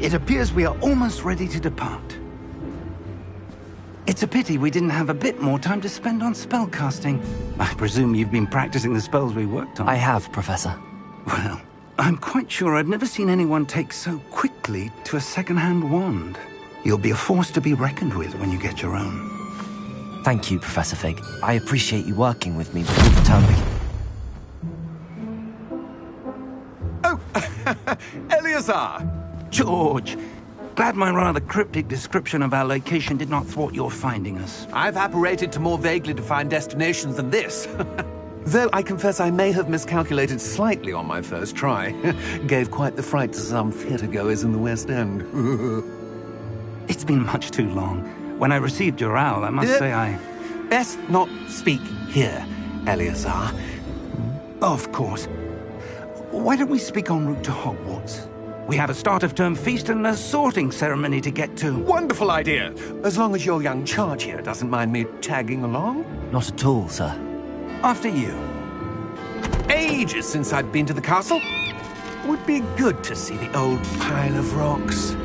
It appears we are almost ready to depart. It's a pity we didn't have a bit more time to spend on spellcasting. I presume you've been practicing the spells we worked on. I have, Professor. Well, I'm quite sure I've never seen anyone take so quickly to a second-hand wand. You'll be a force to be reckoned with when you get your own. Thank you, Professor Fig. I appreciate you working with me before the term begins. Oh, Eleazar! George! Glad my rather cryptic description of our location did not thwart your finding us. I've apparated to more vaguely defined destinations than this. Though I confess I may have miscalculated slightly on my first try. Gave quite the fright to some theatre-goers in the West End. It's been much too long. When I received your owl, I must say I... Best not speak here, Eleazar. Of course. Why don't we speak en route to Hogwarts? We have a start-of-term feast and a sorting ceremony to get to. Wonderful idea! As long as your young charge here doesn't mind me tagging along. Not at all, sir. After you. Ages since I've been to the castle. Would be good to see the old pile of rocks.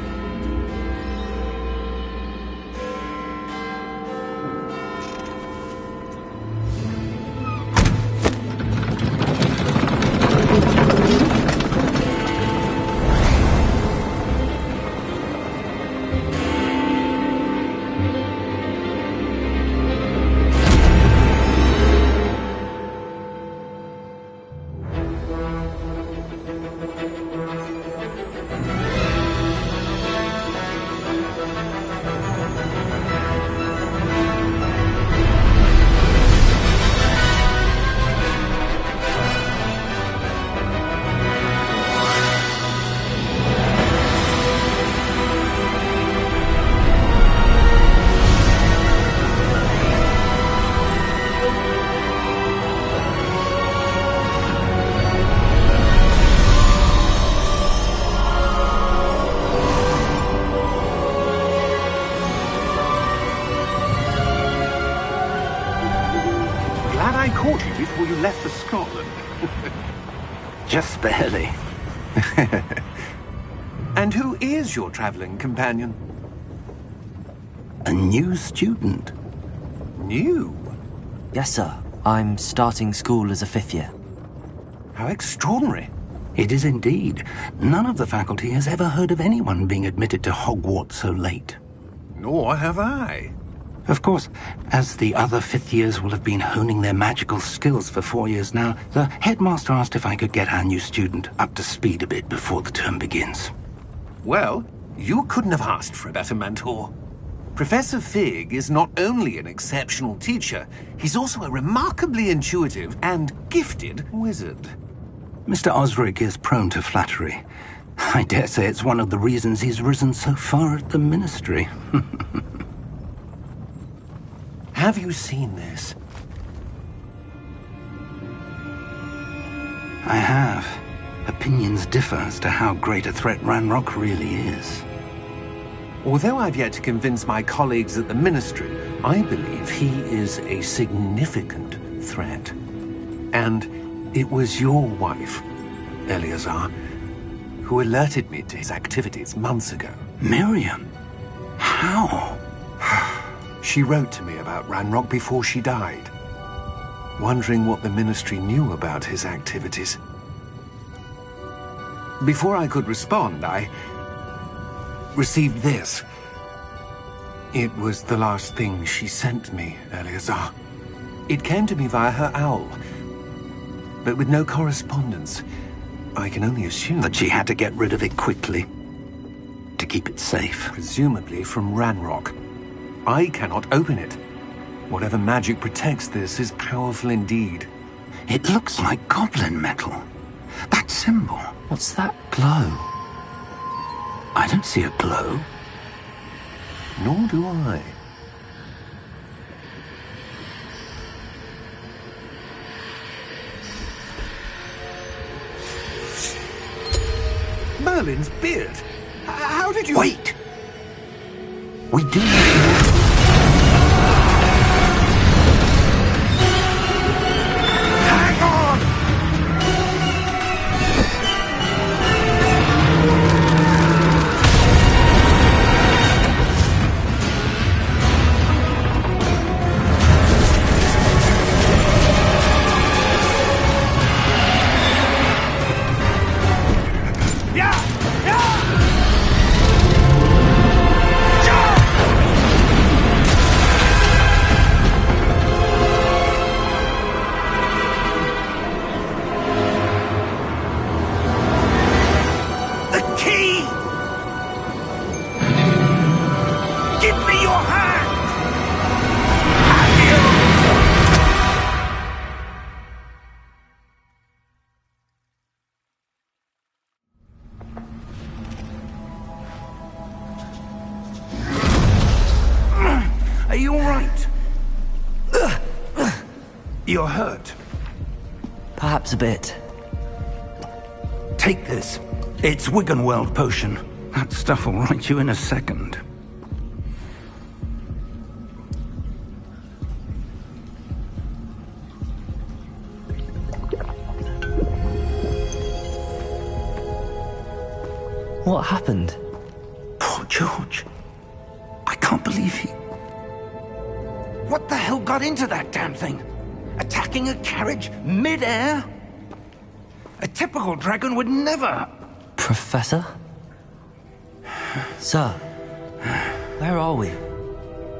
I caught you before you left for Scotland. Just barely. And who is your traveling companion? A new student. New? Yes, sir. I'm starting school as a 5th year. How extraordinary. It is indeed. None of the faculty has ever heard of anyone being admitted to Hogwarts so late. Nor have I. Of course, as the other 5th years will have been honing their magical skills for 4 years now, the headmaster asked if I could get our new student up to speed a bit before the term begins. Well, you couldn't have asked for a better mentor. Professor Fig is not only an exceptional teacher, he's also a remarkably intuitive and gifted wizard. Mr. Osric is prone to flattery. I dare say it's one of the reasons he's risen so far at the ministry. Have you seen this? I have. Opinions differ as to how great a threat Ranrock really is. Although I've yet to convince my colleagues at the Ministry, I believe he is a significant threat. And it was your wife, Eleazar, who alerted me to his activities months ago. Miriam? How? She wrote to me about Ranrock before she died, wondering what the Ministry knew about his activities. Before I could respond, I received this. It was the last thing she sent me, Eleazar. It came to me via her owl, but with no correspondence. I can only assume That she had to get rid of it quickly, to keep it safe. presumably from Ranrock. I cannot open it. Whatever magic protects this is powerful indeed. It looks like goblin metal. That symbol. What's that glow? I don't see a glow. Nor do I. Merlin's beard. How did you... Wait! We do... Hang on! You're hurt. Perhaps a bit. Take this. It's Wiggenweld potion. That stuff will right you in a second. What happened? Poor George. I can't believe he... What the hell got into that damn thing? Attacking a carriage mid-air? A typical dragon would never... Professor? Sir, where are we?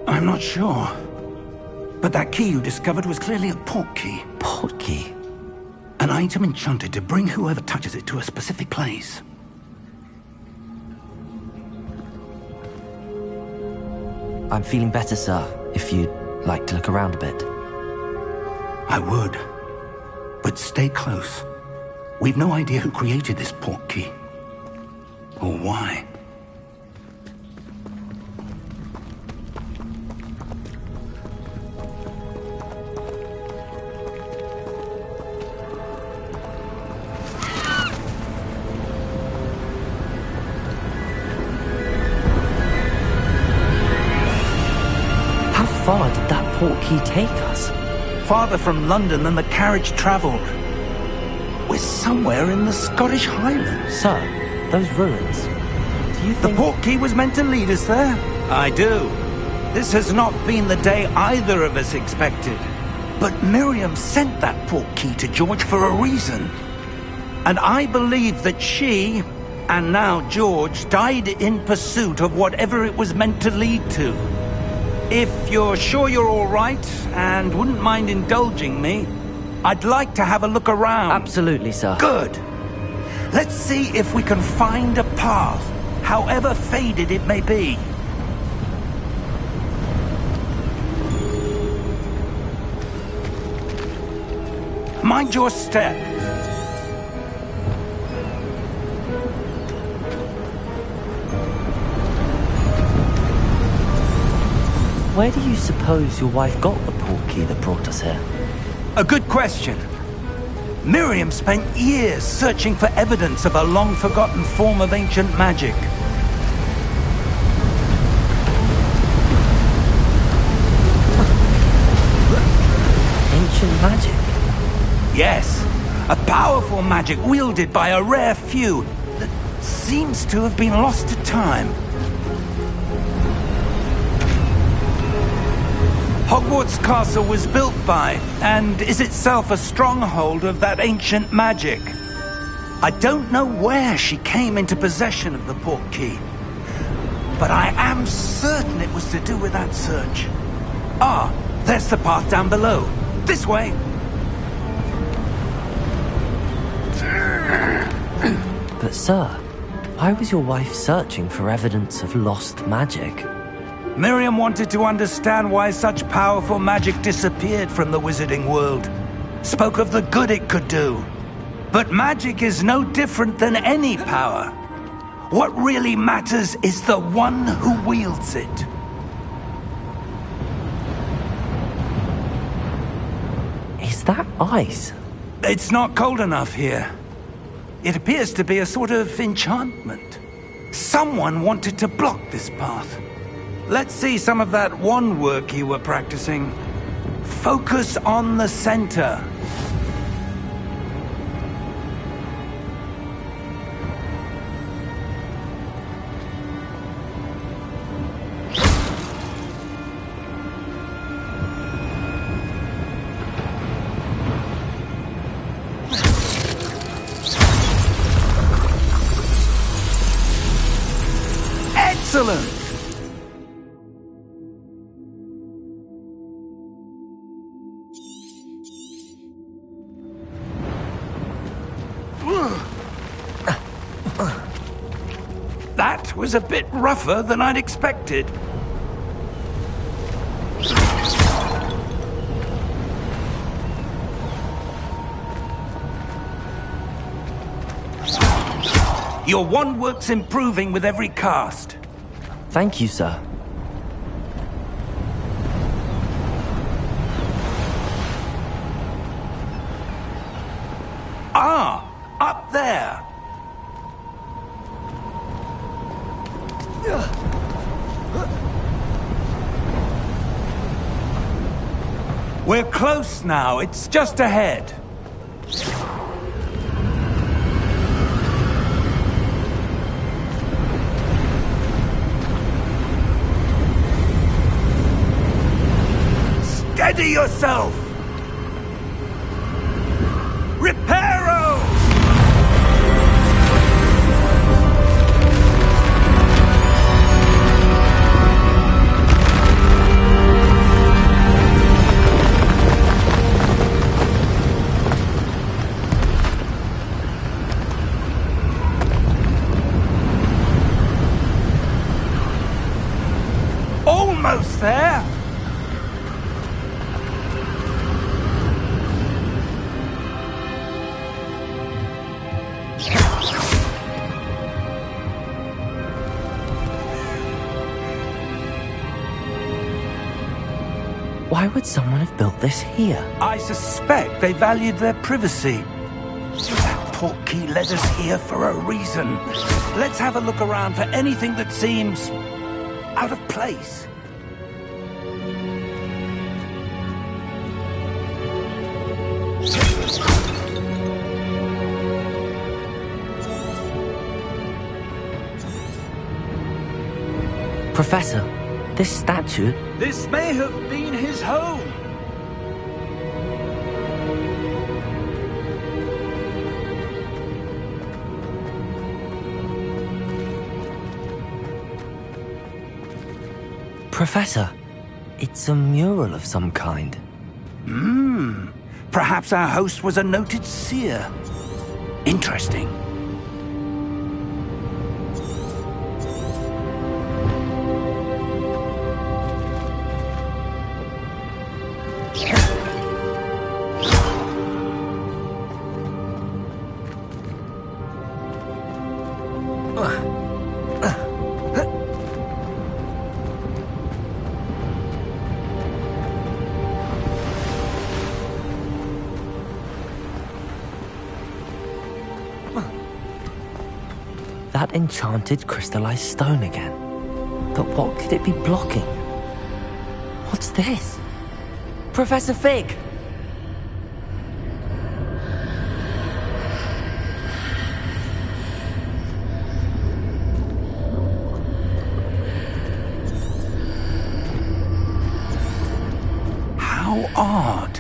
I'm not sure. But that key you discovered was clearly a port key. Port key? An item enchanted to bring whoever touches it to a specific place. I'm feeling better, sir, if you'd like to look around a bit. I would. But stay close. We've no idea who created this port key. Or why. How far did that port key take us? Farther from London than the carriage travelled. We're somewhere in the Scottish Highlands. Sir, those ruins. Do you The think... port key was meant to lead us there? I do. This has not been the day either of us expected. But Miriam sent that port key to George for a reason. And I believe that she, and now George, died in pursuit of whatever it was meant to lead to. If you're sure you're all right, and wouldn't mind indulging me, I'd like to have a look around. Absolutely, sir. Good. Let's see if we can find a path, however faded it may be. Mind your step. Where do you suppose your wife got the port key that brought us here? A good question. Miriam spent years searching for evidence of a long-forgotten form of ancient magic. Ancient magic? Yes, a powerful magic wielded by a rare few that seems to have been lost to time. Hogwarts Castle was built by, and is itself a stronghold of that ancient magic. I don't know where she came into possession of the port key, but I am certain it was to do with that search. Ah, there's the path down below. This way. But sir, why was your wife searching for evidence of lost magic? Miriam wanted to understand why such powerful magic disappeared from the wizarding world. Spoke of the good it could do. But magic is no different than any power. What really matters is the one who wields it. Is that ice? It's not cold enough here. It appears to be a sort of enchantment. Someone wanted to block this path. Let's see some of that wand work you were practicing. Focus on the center. Excellent! That was a bit rougher than I'd expected. Your wand work's improving with every cast. Thank you, sir. We're close now. It's just ahead. Steady yourself! Reparo! Almost there! Why would someone have built this here? I suspect they valued their privacy. That portkey led us here for a reason. Let's have a look around for anything that seems out of place. Professor, this statue... This may have been his home. Professor, it's a mural of some kind. Perhaps our host was a noted seer. Interesting. That enchanted crystallized stone again. But what could it be blocking? What's this? Professor Fig! How odd.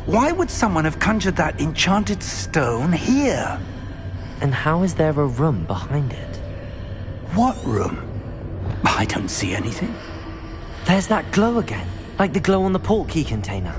Why would someone have conjured that enchanted stone here? And how is there a room behind it? What room? I don't see anything. There's that glow again, like the glow on the portkey container.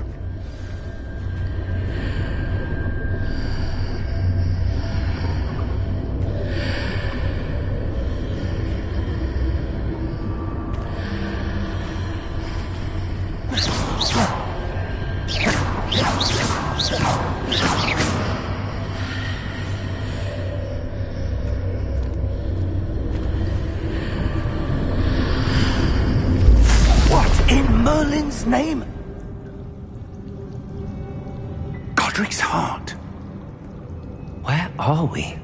Merlin's name? Godric's heart. Where are we?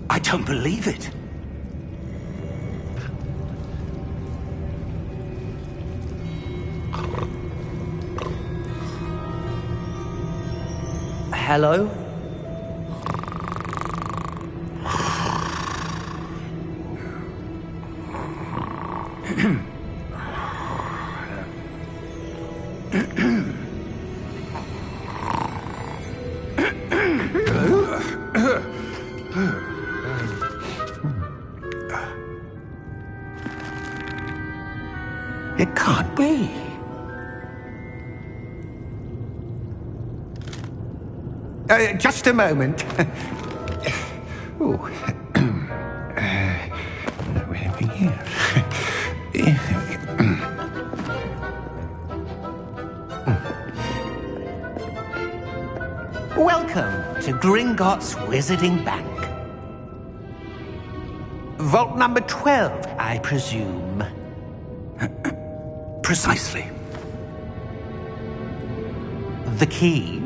I don't believe it. Hello? It can't be. Just a moment. Oh. Where are we here? Welcome to Gringotts Wizarding Bank. Vault number 12, I presume. Precisely. The key?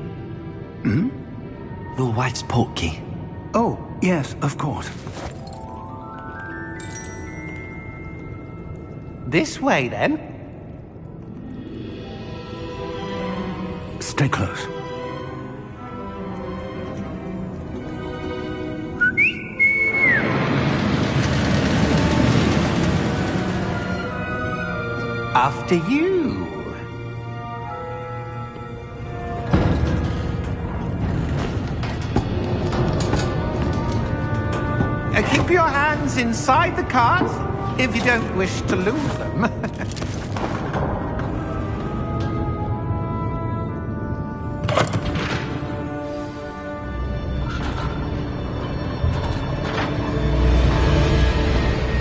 Your wife's portkey. Oh, yes, of course. This way, then. Stay close. After you. Keep your hands inside the cart if you don't wish to lose them.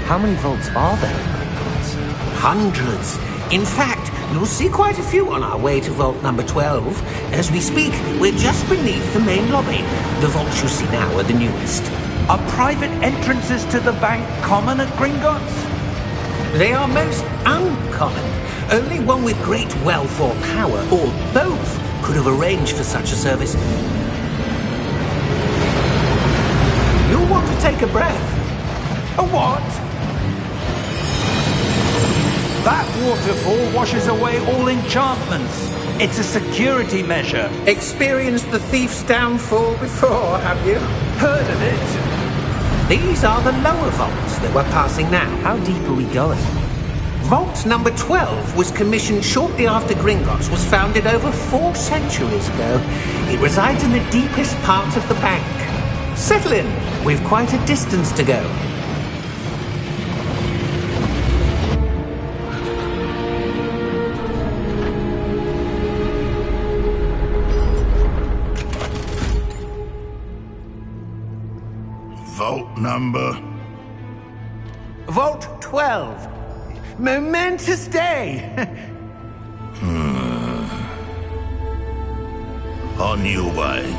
How many vaults are there in Hogwarts? Hundreds. In fact, you'll see quite a few on our way to vault number 12. As we speak, we're just beneath the main lobby. The vaults you see now are the newest. Are private entrances to the bank common at Gringotts? They are most uncommon. Only one with great wealth or power, or both, could have arranged for such a service. You'll want to take a breath. A what? That waterfall washes away all enchantments. It's a security measure. Experienced the thief's downfall before, have you? Heard of it? These are the lower vaults that we're passing now. How deep are we going? Vault number 12 was commissioned shortly after Gringotts was founded over 4 centuries ago. It resides in the deepest part of the bank. Settle in. We've quite a distance to go. Vault number? Vault 12. Momentous day. On you, Wayne.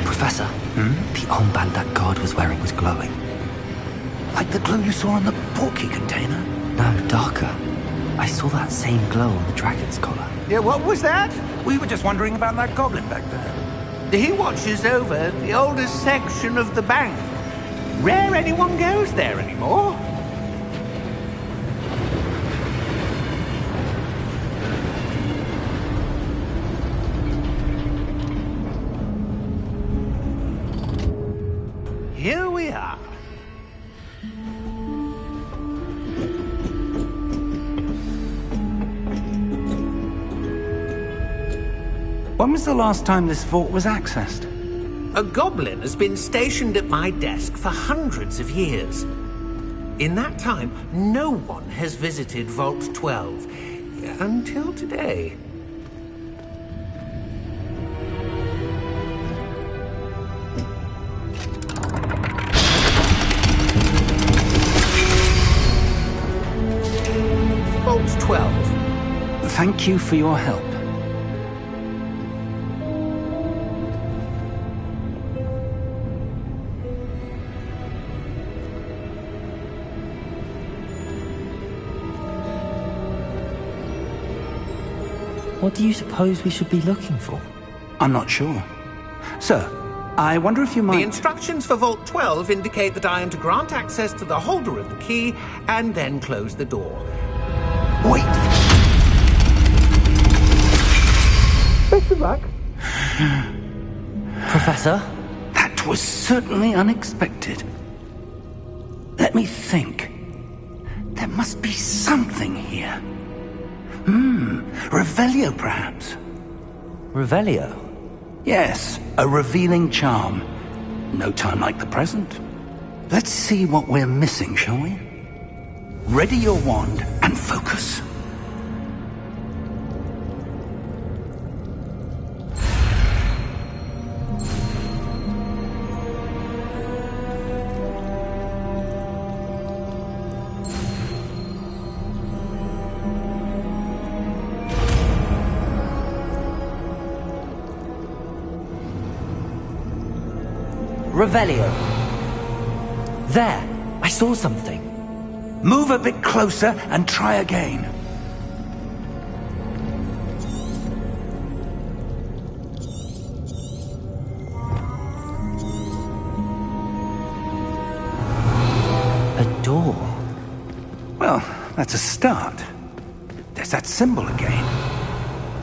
Professor, the armband that guard was wearing was glowing. Like the glow you saw on the portkey container? No, darker. I saw that same glow on the dragon's collar. Yeah, what was that? We were just wondering about that goblin back there. He watches over the oldest section of the bank. Rare anyone goes there anymore. Here we are. When was the last time this vault was accessed? A goblin has been stationed at my desk for hundreds of years. In that time, no one has visited Vault 12. Until today. Vault 12. Thank you for your help. What do you suppose we should be looking for? I'm not sure. Sir, I wonder if you might... The instructions for Vault 12 indicate that I am to grant access to the holder of the key and then close the door. Wait! Best of luck. Professor? That was certainly unexpected. Let me think. There must be something here. Revelio, perhaps? Revelio? Yes, a revealing charm. No time like the present. Let's see what we're missing, shall we? Ready your wand and focus. Revelio. There! I saw something. Move a bit closer and try again. That's a start. There's that symbol again.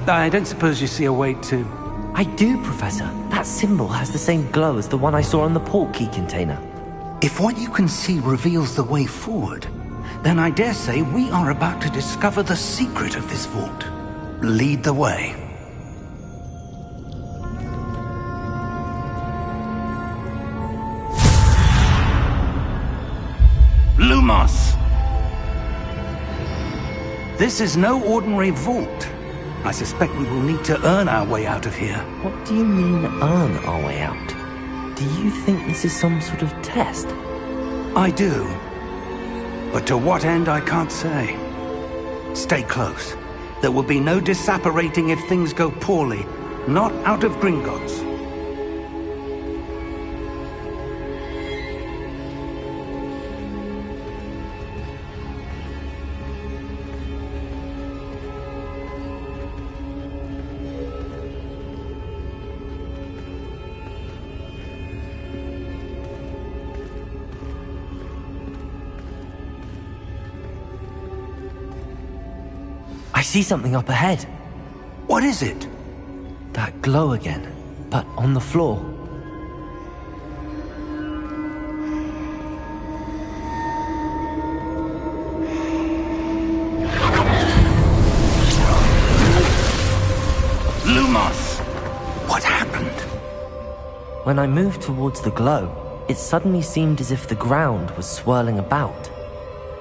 I don't suppose you see a way to... I do, Professor. That symbol has the same glow as the one I saw on the port key container. If what you can see reveals the way forward, then I dare say we are about to discover the secret of this vault. Lead the way. Lumos! This is no ordinary vault. I suspect we will need to earn our way out of here. What do you mean, earn our way out? Do you think this is some sort of test? I do. But to what end, I can't say. Stay close. There will be no disapparating if things go poorly. Not out of Gringotts. I see something up ahead. What is it? That glow again, but on the floor. Lumos! What happened? When I moved towards the glow, it suddenly seemed as if the ground was swirling about.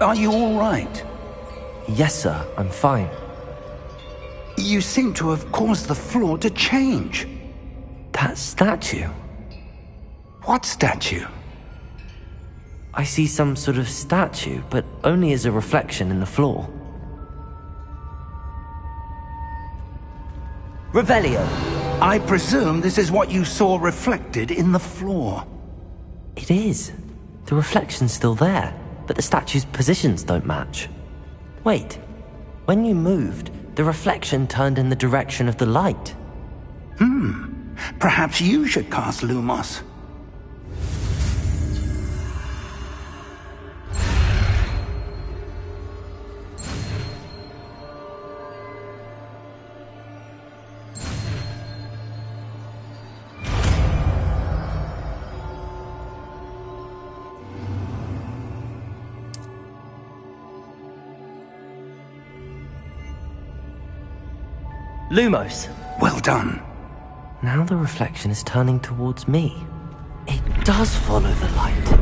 Are you all right? Yes, sir, I'm fine. You seem to have caused the floor to change. That statue. What statue? I see some sort of statue, but only as a reflection in the floor. Revelio! I presume this is what you saw reflected in the floor. It is. The reflection's still there, but the statue's positions don't match. Wait, when you moved, the reflection turned in the direction of the light. Perhaps you should cast Lumos. Lumos! Well done. Now the reflection is turning towards me. It does follow the light.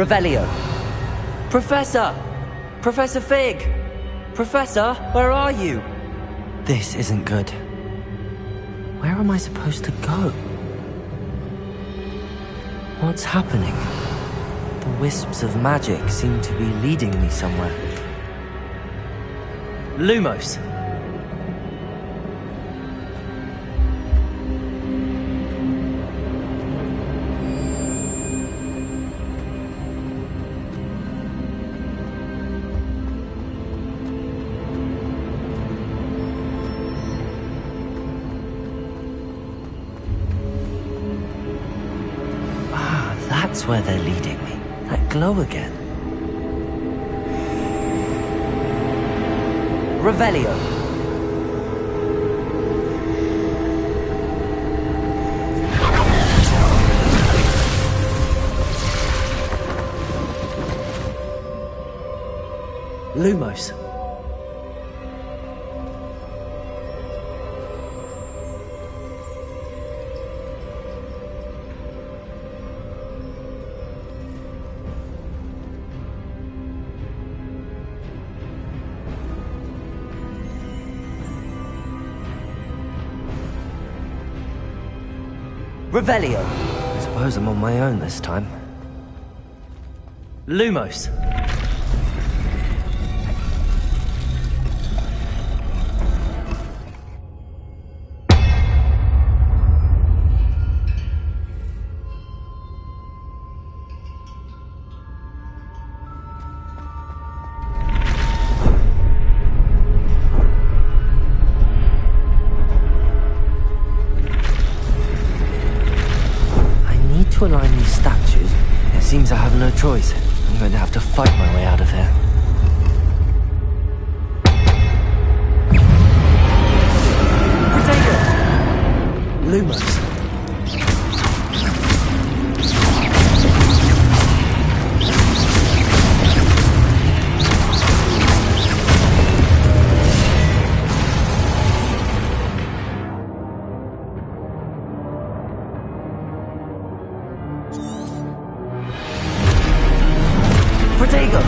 Revelio. Professor! Professor Fig! Professor, where are you? This isn't good. Where am I supposed to go? What's happening? The wisps of magic seem to be leading me somewhere. Lumos! That's where they're leading me. That glow again. Revelio. Lumos. Revelio. I suppose I'm on my own this time. Lumos. To align these statues, it seems I have no choice. I'm going to have to fight my way out of here. Potato! Lumos. Protego!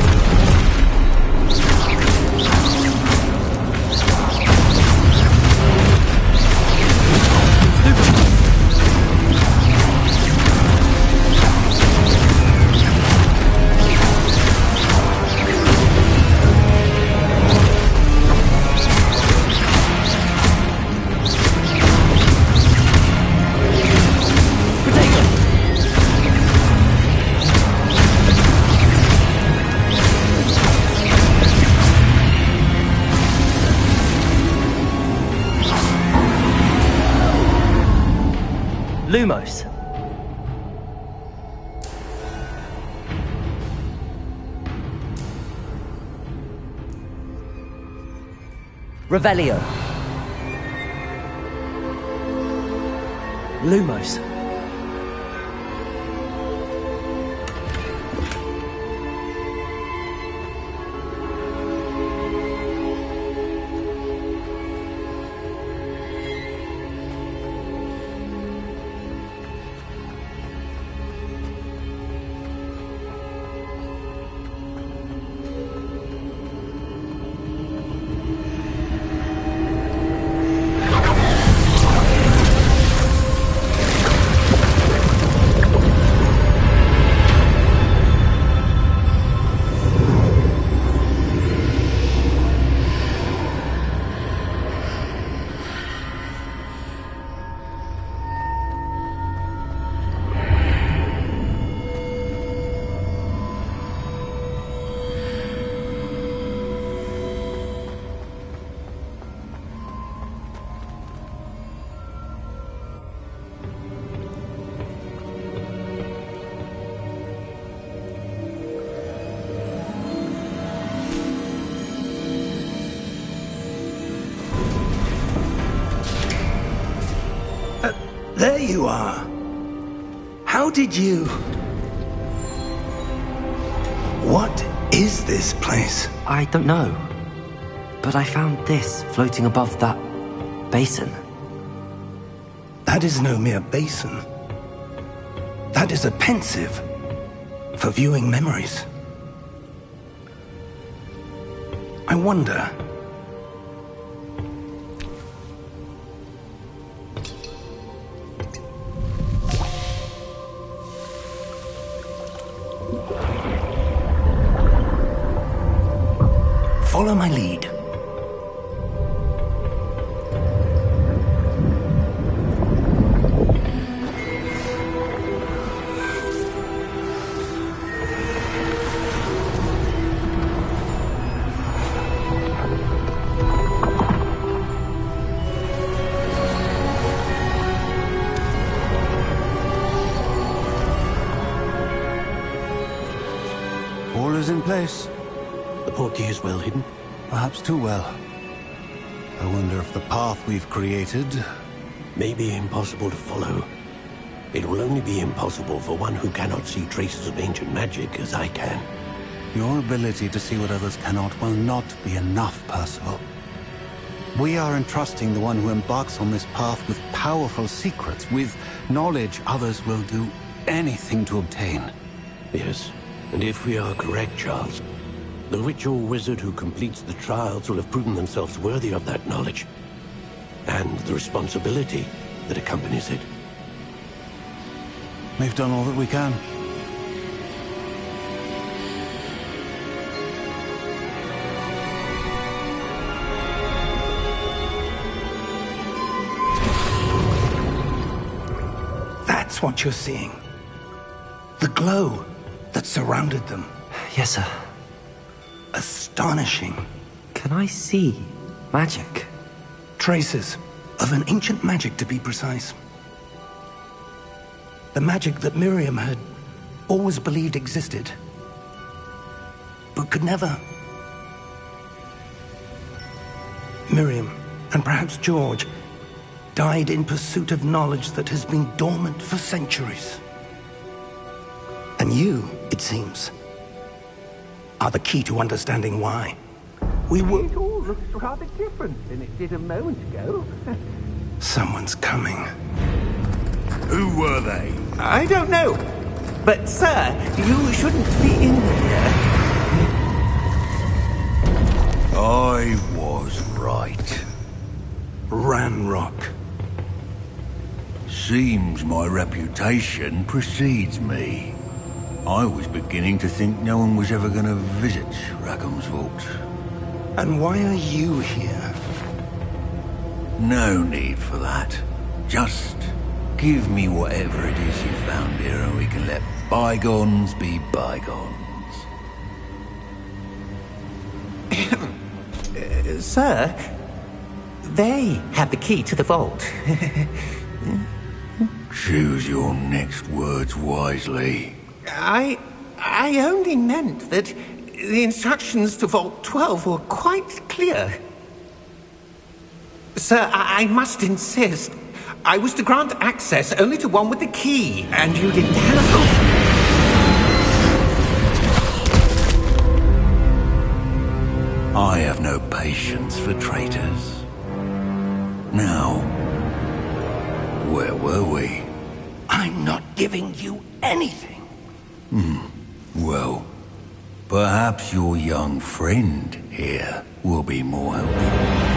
Lumos. Revelio. Lumos. There you are. How did you... What is this place? I don't know. But I found this floating above that basin. That is no mere basin. That is a pensive for viewing memories. I wonder... Follow my lead. is in place. The portkey is well hidden? Perhaps too well. I wonder if the path we've created... may be impossible to follow. It will only be impossible for one who cannot see traces of ancient magic as I can. Your ability to see what others cannot will not be enough, Percival. We are entrusting the one who embarks on this path with powerful secrets, with knowledge others will do anything to obtain. Yes, and if we are correct, Charles, the witch or wizard who completes the trials will have proven themselves worthy of that knowledge, and the responsibility that accompanies it. We've done all that we can. That's what you're seeing. The glow that surrounded them. Yes, sir. Astonishing. Can I see magic? Traces of an ancient magic, to be precise. The magic that Miriam had always believed existed, but could never. Miriam, and perhaps George, died in pursuit of knowledge that has been dormant for centuries. And you, it seems, are the key to understanding why. It all looks rather different than it did a moment ago. Someone's coming. Who were they? I don't know. But, sir, you shouldn't be in here. I was right. Ranrock. Seems my reputation precedes me. I was beginning to think no one was ever going to visit Rackham's Vault. And why are you here? No need for that. Just give me whatever it is you found here and we can let bygones be bygones. Sir, they have the key to the vault. Choose your next words wisely. I only meant that the instructions to Vault 12 were quite clear. Sir, I must insist. I was to grant access only to one with the key, and you didn't have... I have no patience for traitors. Now, where were we? I'm not giving you anything. Well, perhaps your young friend here will be more helpful.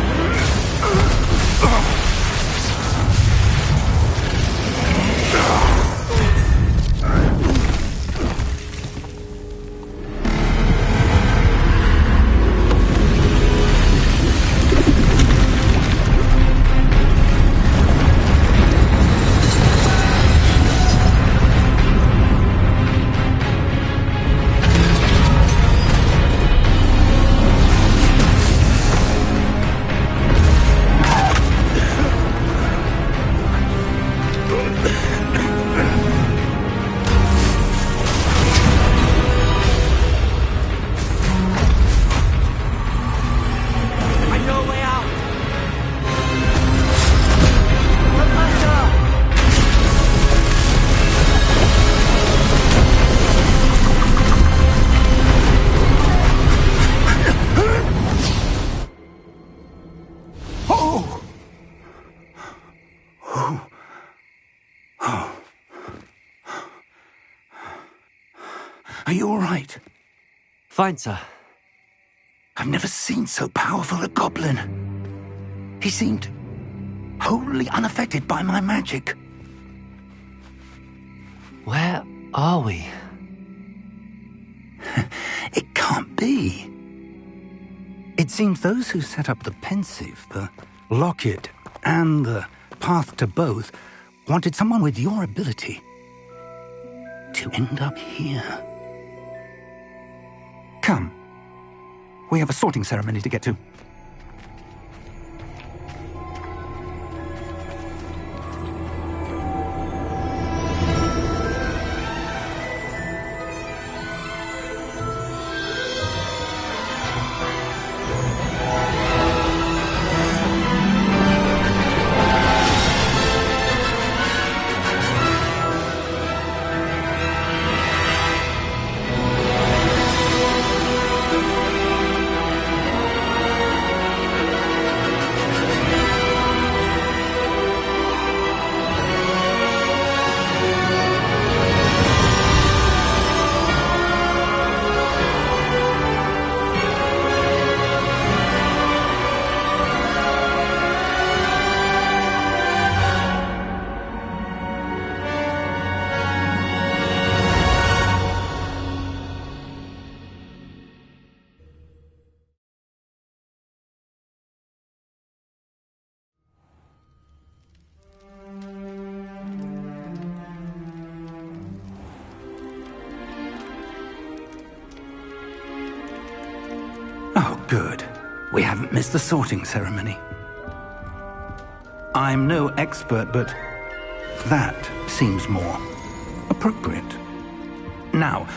Are you all right? Fine, sir. I've never seen so powerful a goblin. He seemed wholly unaffected by my magic. Where are we? It can't be. It seems those who set up the pensive, the locket, and the path to both wanted someone with your ability to end up here. Come. We have a sorting ceremony to get to. We haven't missed the sorting ceremony. I'm no expert, but that seems more appropriate. Now,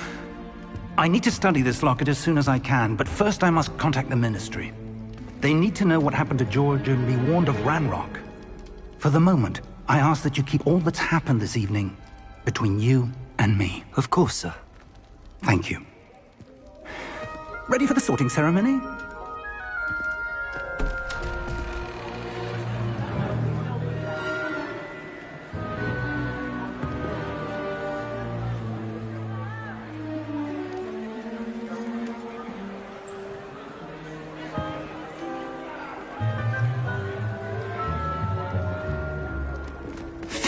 I need to study this locket as soon as I can, but first I must contact the Ministry. They need to know what happened to George and be warned of Ranrock. For the moment, I ask that you keep all that's happened this evening between you and me. Of course, sir. Thank you. Ready for the sorting ceremony?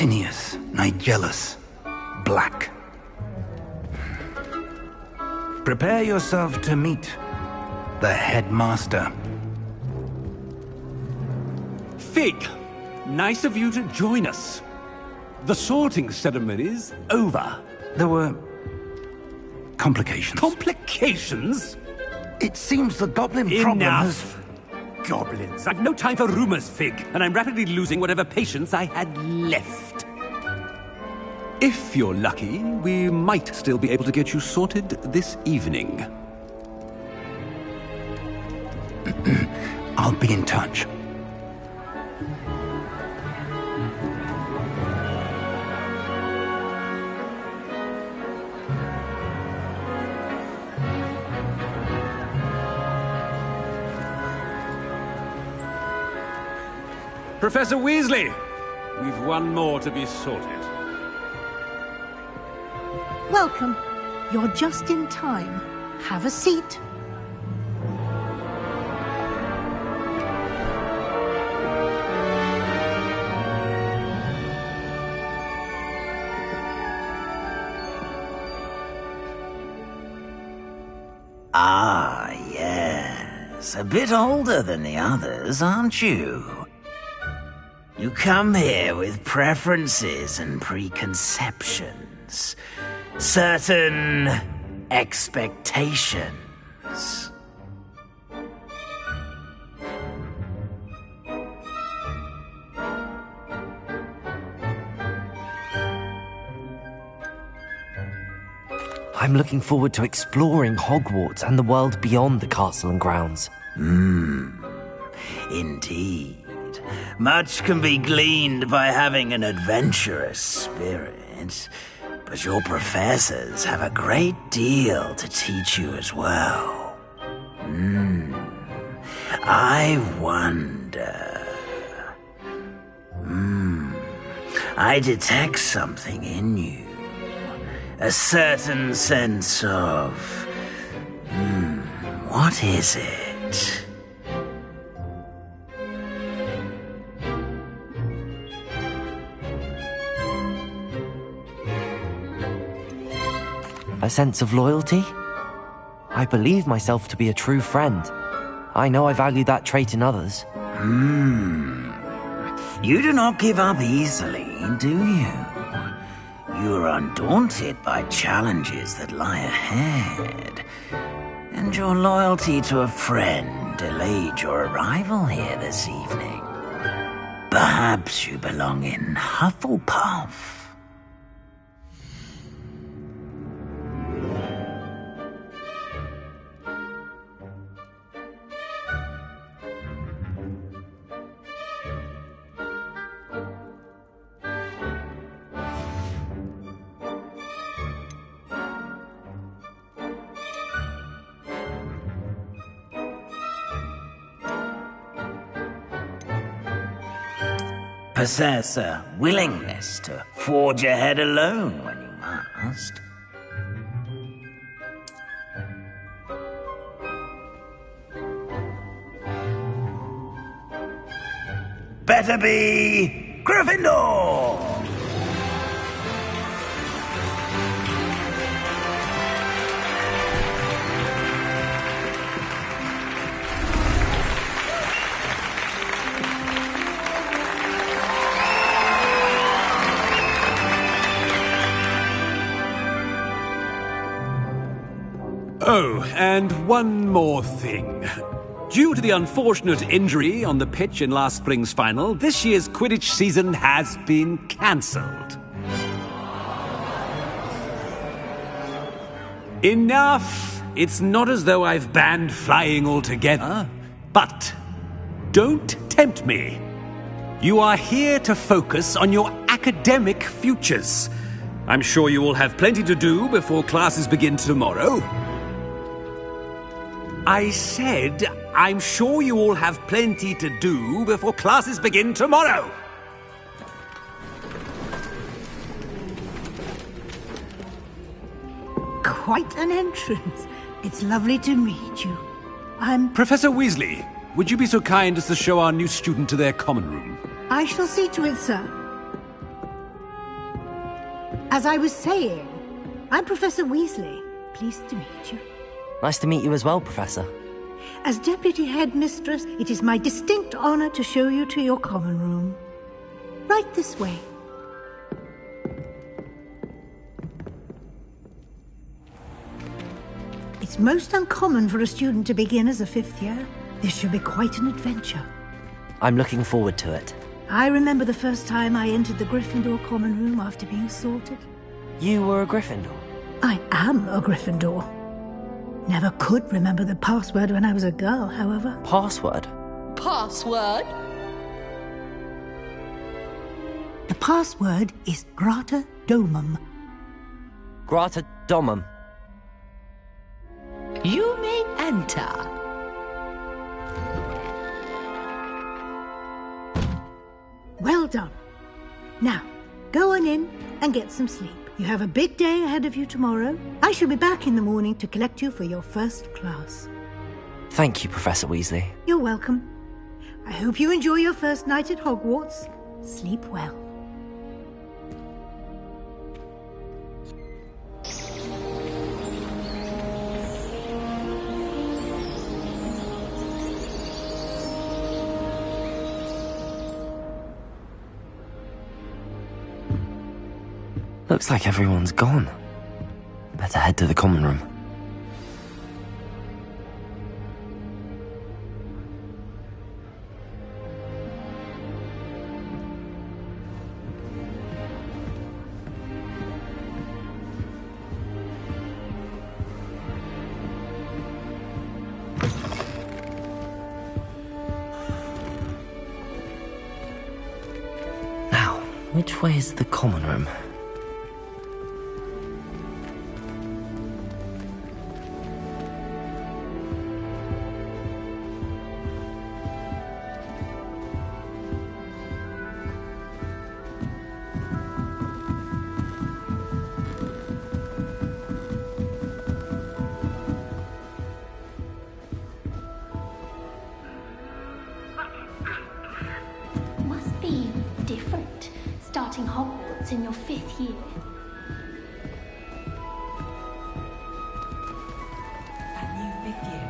Phineas, Nigellus, Black. Prepare yourself to meet the headmaster. Fig, nice of you to join us. The sorting ceremony's over. There were complications. Complications? It seems the goblin problem has... Enough! Goblins. I've no time for rumors, Fig, and I'm rapidly losing whatever patience I had left. If you're lucky, we might still be able to get you sorted this evening. I'll be in touch. Professor Weasley, we've one more to be sorted. Welcome. You're just in time. Have a seat. Ah, yes. A bit older than the others, aren't you? You come here with preferences and preconceptions. Certain expectations. I'm looking forward to exploring Hogwarts and the world beyond the castle and grounds. Indeed. Much can be gleaned by having an adventurous spirit, but your professors have a great deal to teach you as well. I wonder... I detect something in you. A certain sense of... what is it? A sense of loyalty? I believe myself to be a true friend. I know I value that trait in others. You do not give up easily, do you? You are undaunted by challenges that lie ahead. And your loyalty to a friend delayed your arrival here this evening. Perhaps you belong in Hufflepuff. Possess a willingness to forge ahead alone when you must. Better be Gryffindor! Oh, and one more thing. Due to the unfortunate injury on the pitch in last spring's final, this year's Quidditch season has been cancelled. Enough! It's not as though I've banned flying altogether, but don't tempt me. You are here to focus on your academic futures. I'm sure you will have plenty to do before classes begin tomorrow. I said, I'm sure you all have plenty to do before classes begin tomorrow. Quite an entrance. It's lovely to meet you. I'm... Professor Weasley, would you be so kind as to show our new student to their common room? I shall see to it, sir. As I was saying, I'm Professor Weasley. Pleased to meet you. Nice to meet you as well, Professor. As Deputy Headmistress, it is my distinct honor to show you to your common room. Right this way. It's most uncommon for a student to begin as a 5th year. This should be quite an adventure. I'm looking forward to it. I remember the first time I entered the Gryffindor common room after being sorted. You were a Gryffindor? I am a Gryffindor. Never could remember the password when I was a girl, however. Password? Password? The password is Grata Domum. Grata Domum. You may enter. Well done. Now, go on in and get some sleep. You have a big day ahead of you tomorrow. I shall be back in the morning to collect you for your first class. Thank you, Professor Weasley. You're welcome. I hope you enjoy your first night at Hogwarts. Sleep well. Looks like everyone's gone. Better head to the common room. Now, which way is the common room? Must be different, starting Hogwarts in your 5th year. That new 5th year.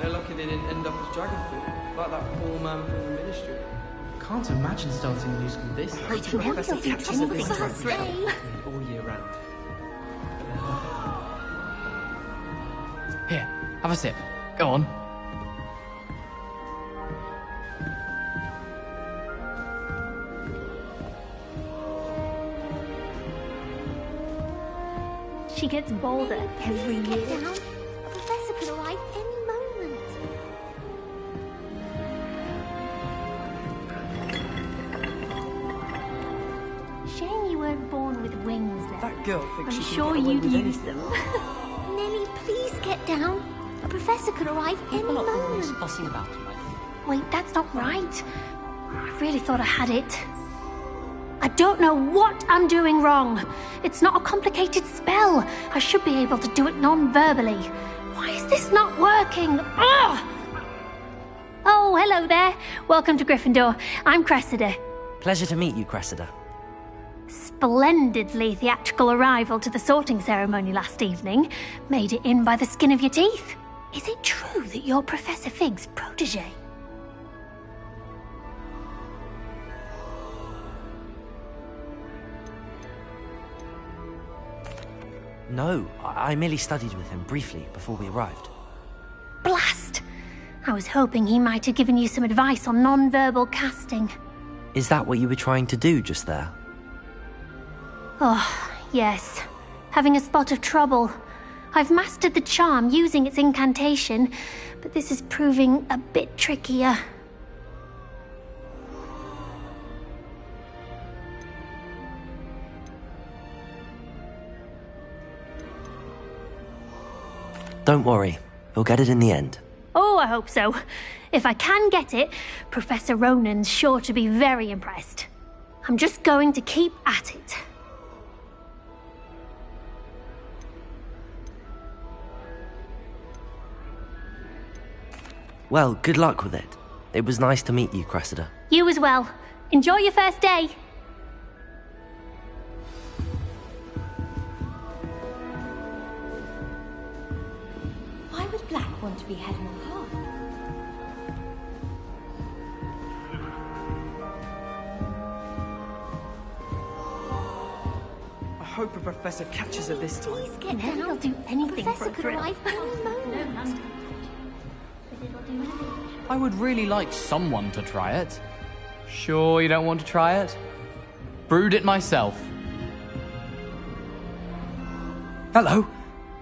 They're lucky they didn't end up as Dragonfoot, like that poor man from the Ministry. Can't imagine starting a new school this year. I don't have your future on the first day. All year round. Here, have a sip. Go on. She gets bolder every year. Get down. A professor could arrive any moment. Shame you weren't born with wings then. That girl thinks I'm she can sure get away you'd with use anything. them. Nelly, please get down. A professor could arrive any People are always moment. fussing about him. Wait, that's not right. I really thought I had it. I don't know what I'm doing wrong. It's not a complicated spell. I should be able to do it non-verbally. Why is this not working? Ugh! Oh, hello there. Welcome to Gryffindor. I'm Cressida. Pleasure to meet you, Cressida. Splendidly theatrical arrival to the sorting ceremony last evening. Made it in by the skin of your teeth. Is it true that you're Professor Fig's protege? No, I merely studied with him briefly before we arrived. Blast! I was hoping he might have given you some advice on non-verbal casting. Is that what you were trying to do just there? Oh, yes. Having a spot of trouble. I've mastered the charm using its incantation, but this is proving a bit trickier. Don't worry, we'll get it in the end. Oh, I hope so. If I can get it, Professor Ronan's sure to be very impressed. I'm just going to keep at it. Well, good luck with it. It was nice to meet you, Cressida. You as well. Enjoy your first day. Why would Black want to be head of Hogwarts? I hope the professor catches her this time. Please get down. I'll do anything for a thrill. I would really like someone to try it. Sure you don't want to try it? Brewed it myself. Hello,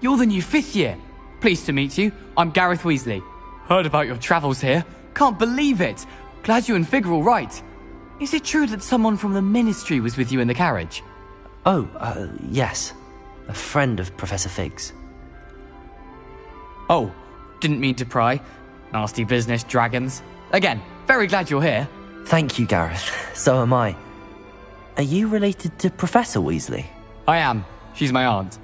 you're the new 5th year. Pleased to meet you. I'm Gareth Weasley. Heard about your travels here. Can't believe it. Glad you and Fig are all right. Is it true that someone from the Ministry was with you in the carriage? Oh, yes. A friend of Professor Fig's. Oh, didn't mean to pry. Nasty business, dragons. Again, very glad you're here. Thank you, Gareth. So am I. Are you related to Professor Weasley? I am. She's my aunt.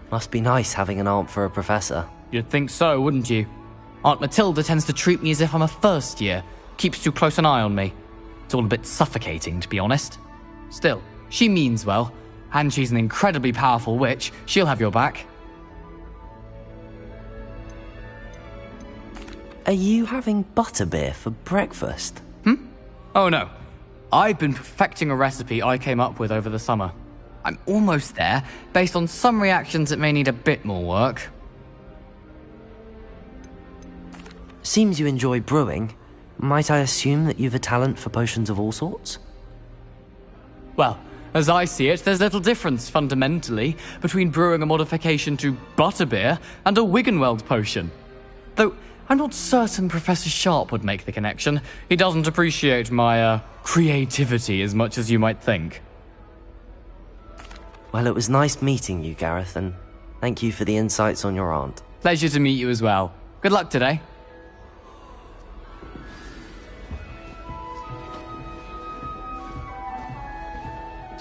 Must be nice having an aunt for a professor. You'd think so, wouldn't you? Aunt Matilda tends to treat me as if I'm a first year. Keeps too close an eye on me. It's all a bit suffocating, to be honest. Still, she means well. And she's an incredibly powerful witch. She'll have your back. Are you having butterbeer for breakfast? Oh no. I've been perfecting a recipe I came up with over the summer. I'm almost there, based on some reactions that may need a bit more work. Seems you enjoy brewing. Might I assume that you've a talent for potions of all sorts? Well, as I see it, there's little difference, fundamentally, between brewing a modification to butterbeer and a Wiggenweld potion. Though, I'm not certain Professor Sharp would make the connection. He doesn't appreciate my, creativity as much as you might think. Well, it was nice meeting you, Gareth, and thank you for the insights on your aunt. Pleasure to meet you as well. Good luck today.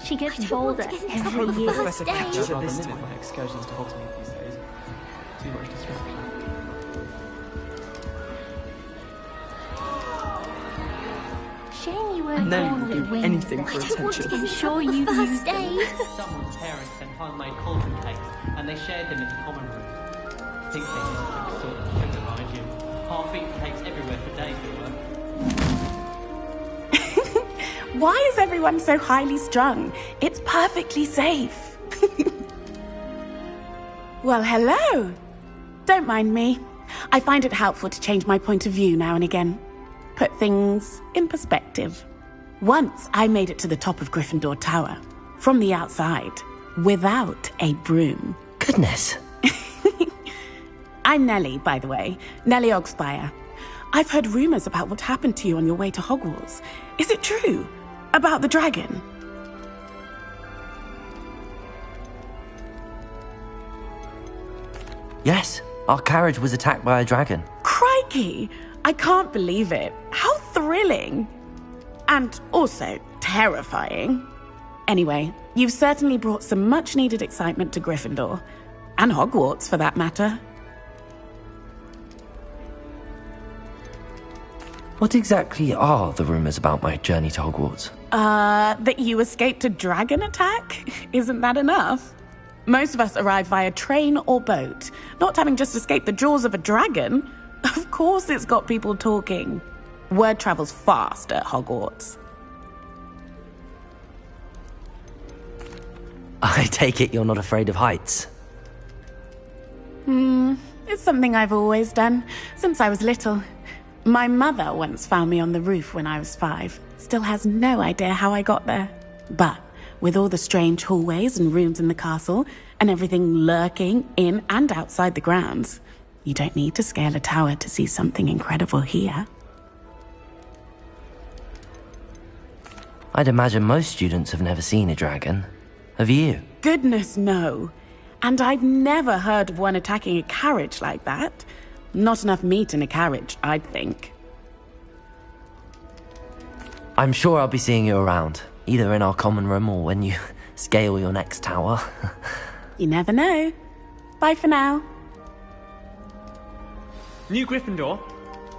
She gets bolder every year. Professor catches her this time. My excursions to Hogsmeade these days. Too much distraction. Shame you weren't Nelly born will with do wings. anything for attention. I'm sure you used them. Someone's parents sent homemade cauldron cakes, and they shared them in the common room. Pink cakes sort of sugar, mind you. Half-eaten cakes everywhere for days they were. Why is everyone so highly strung? It's perfectly safe. Well, hello. Don't mind me. I find it helpful to change my point of view now and again. Put things in perspective. Once I made it to the top of Gryffindor Tower, from the outside, without a broom. Goodness. I'm Nellie, by the way. Nellie Ogspire. I've heard rumors about what happened to you on your way to Hogwarts. Is it true? About the dragon? Yes, our carriage was attacked by a dragon. Crikey! I can't believe it. How thrilling! And also terrifying. Anyway, you've certainly brought some much-needed excitement to Gryffindor. And Hogwarts, for that matter. What exactly are the rumors about my journey to Hogwarts? That you escaped a dragon attack? Isn't that enough? Most of us arrive via train or boat, not having just escaped the jaws of a dragon. Of course it's got people talking. Word travels fast at Hogwarts. I take it you're not afraid of heights. It's something I've always done, since I was little. My mother once found me on the roof when I was 5. Still has no idea how I got there. But with all the strange hallways and rooms in the castle, and everything lurking in and outside the grounds, you don't need to scale a tower to see something incredible here. I'd imagine most students have never seen a dragon. Have you? Goodness, no. And I've never heard of one attacking a carriage like that. Not enough meat in a carriage, I'd think. I'm sure I'll be seeing you around, either in our common room or when you scale your next tower. You never know. Bye for now. New Gryffindor.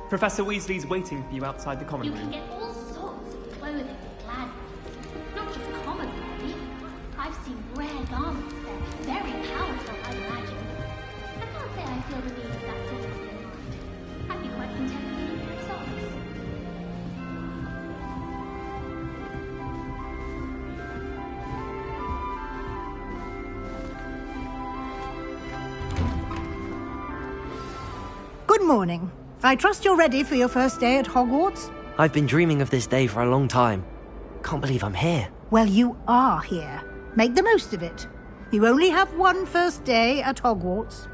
Professor Weasley's waiting for you outside the common You room. can get all sorts of clothing at Gladness. Not just common wear. I've seen rare garments there. Very powerful, I imagine. I can't say I feel the need for that sort of thing. I'd be quite content with a pair of socks. Good morning. I trust you're ready for your first day at Hogwarts? I've been dreaming of this day for a long time. Can't believe I'm here. Well, you are here. Make the most of it. You only have one first day at Hogwarts.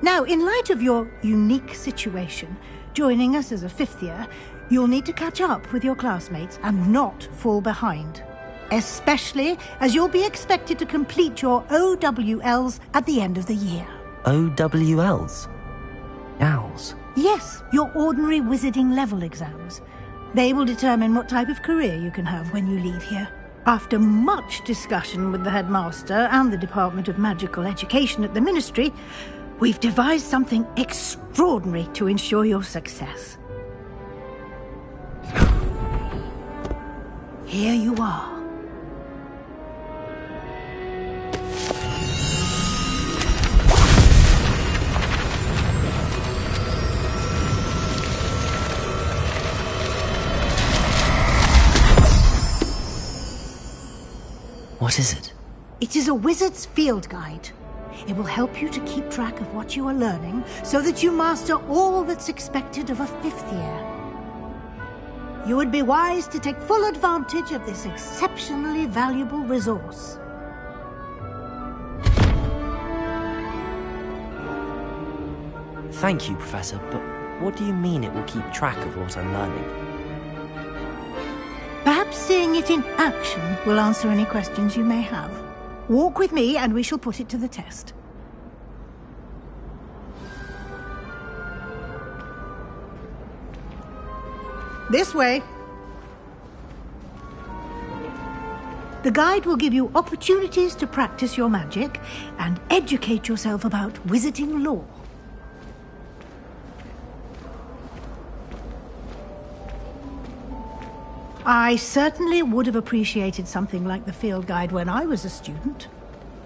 Now, in light of your unique situation, joining us as a 5th year, you'll need to catch up with your classmates and not fall behind. Especially as you'll be expected to complete your OWLs at the end of the year. OWLs? Owls? Yes, your ordinary wizarding level exams. They will determine what type of career you can have when you leave here. After much discussion with the headmaster and the Department of Magical Education at the Ministry, we've devised something extraordinary to ensure your success. Here you are. What is it? It is a wizard's field guide. It will help you to keep track of what you are learning so that you master all that's expected of a 5th year. You would be wise to take full advantage of this exceptionally valuable resource. Thank you, Professor, but what do you mean it will keep track of what I'm learning? Perhaps seeing it in action will answer any questions you may have. Walk with me and we shall put it to the test. This way. The guide will give you opportunities to practice your magic and educate yourself about wizarding lore. I certainly would have appreciated something like the field guide when I was a student.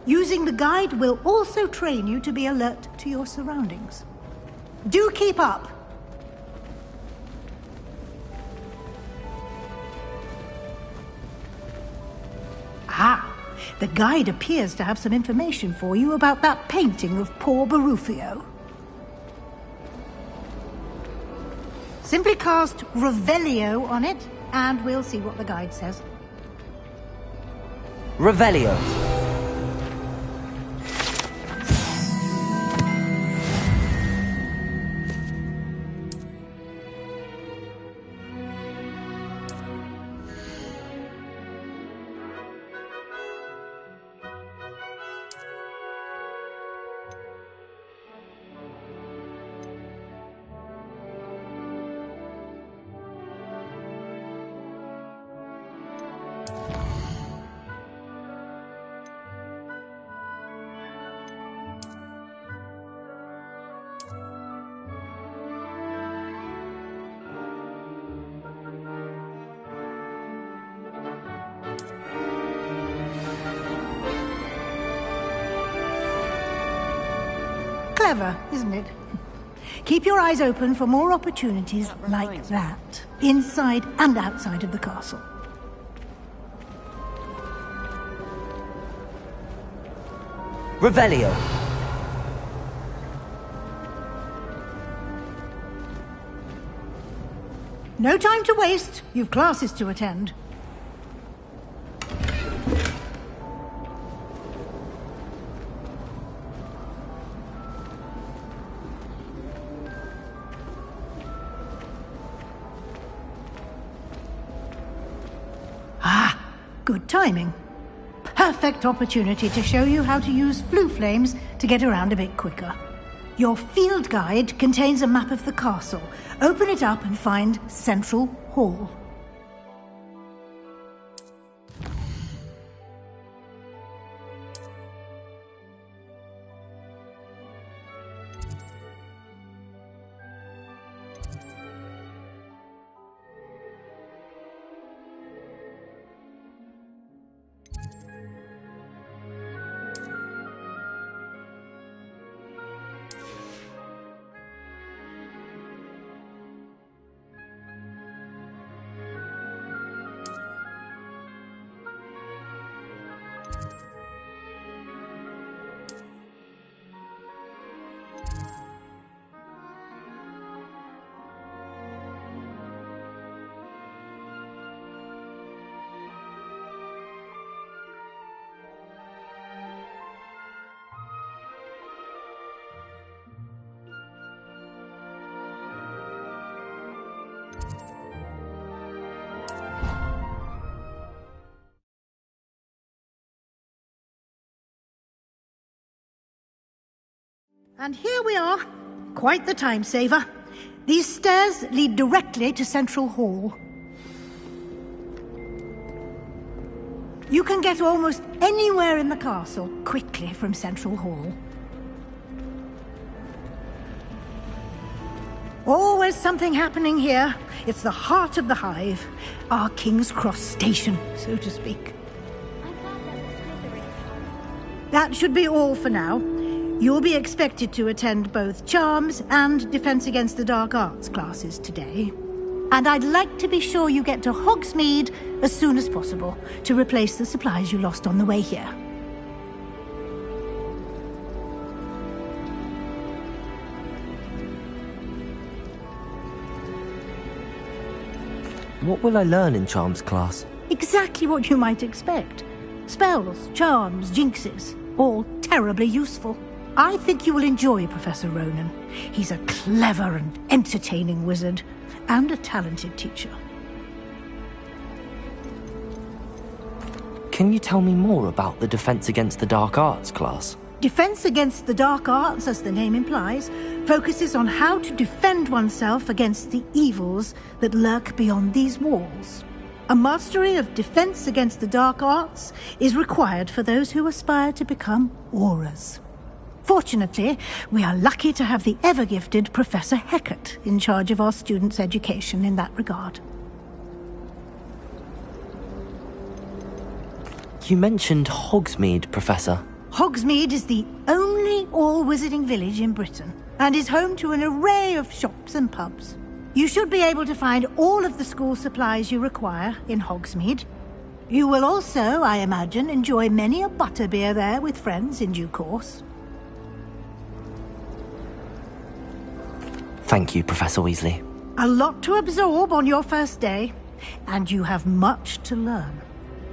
Using the guide will also train you to be alert to your surroundings. Do keep up! Ah, the guide appears to have some information for you about that painting of poor Barufio. Simply cast Revelio on it, and we'll see what the guide says. Revelio. Clever, isn't it? Keep your eyes open for more opportunities like that, inside and outside of the castle. Revelio. No time to waste. You've classes to attend. Ah, good timing. Perfect opportunity to show you how to use flue flames to get around a bit quicker. Your field guide contains a map of the castle. Open it up and find Central Hall. And here we are. Quite the time saver. These stairs lead directly to Central Hall. You can get almost anywhere in the castle quickly from Central Hall. Always something happening here. It's the heart of the hive. Our King's Cross station, so to speak. That should be all for now. You'll be expected to attend both Charms and Defense Against the Dark Arts classes today. And I'd like to be sure you get to Hogsmeade as soon as possible to replace the supplies you lost on the way here. What will I learn in Charms class? Exactly what you might expect. Spells, charms, jinxes, all terribly useful. I think you will enjoy Professor Ronan. He's a clever and entertaining wizard, and a talented teacher. Can you tell me more about the Defense Against the Dark Arts class? Defense Against the Dark Arts, as the name implies, focuses on how to defend oneself against the evils that lurk beyond these walls. A mastery of Defense Against the Dark Arts is required for those who aspire to become Aurors. Fortunately, we are lucky to have the ever-gifted Professor Hecat in charge of our students' education in that regard. You mentioned Hogsmeade, Professor. Hogsmeade is the only all-wizarding village in Britain, and is home to an array of shops and pubs. You should be able to find all of the school supplies you require in Hogsmeade. You will also, I imagine, enjoy many a butterbeer there with friends in due course. Thank you, Professor Weasley. A lot to absorb on your first day, and you have much to learn.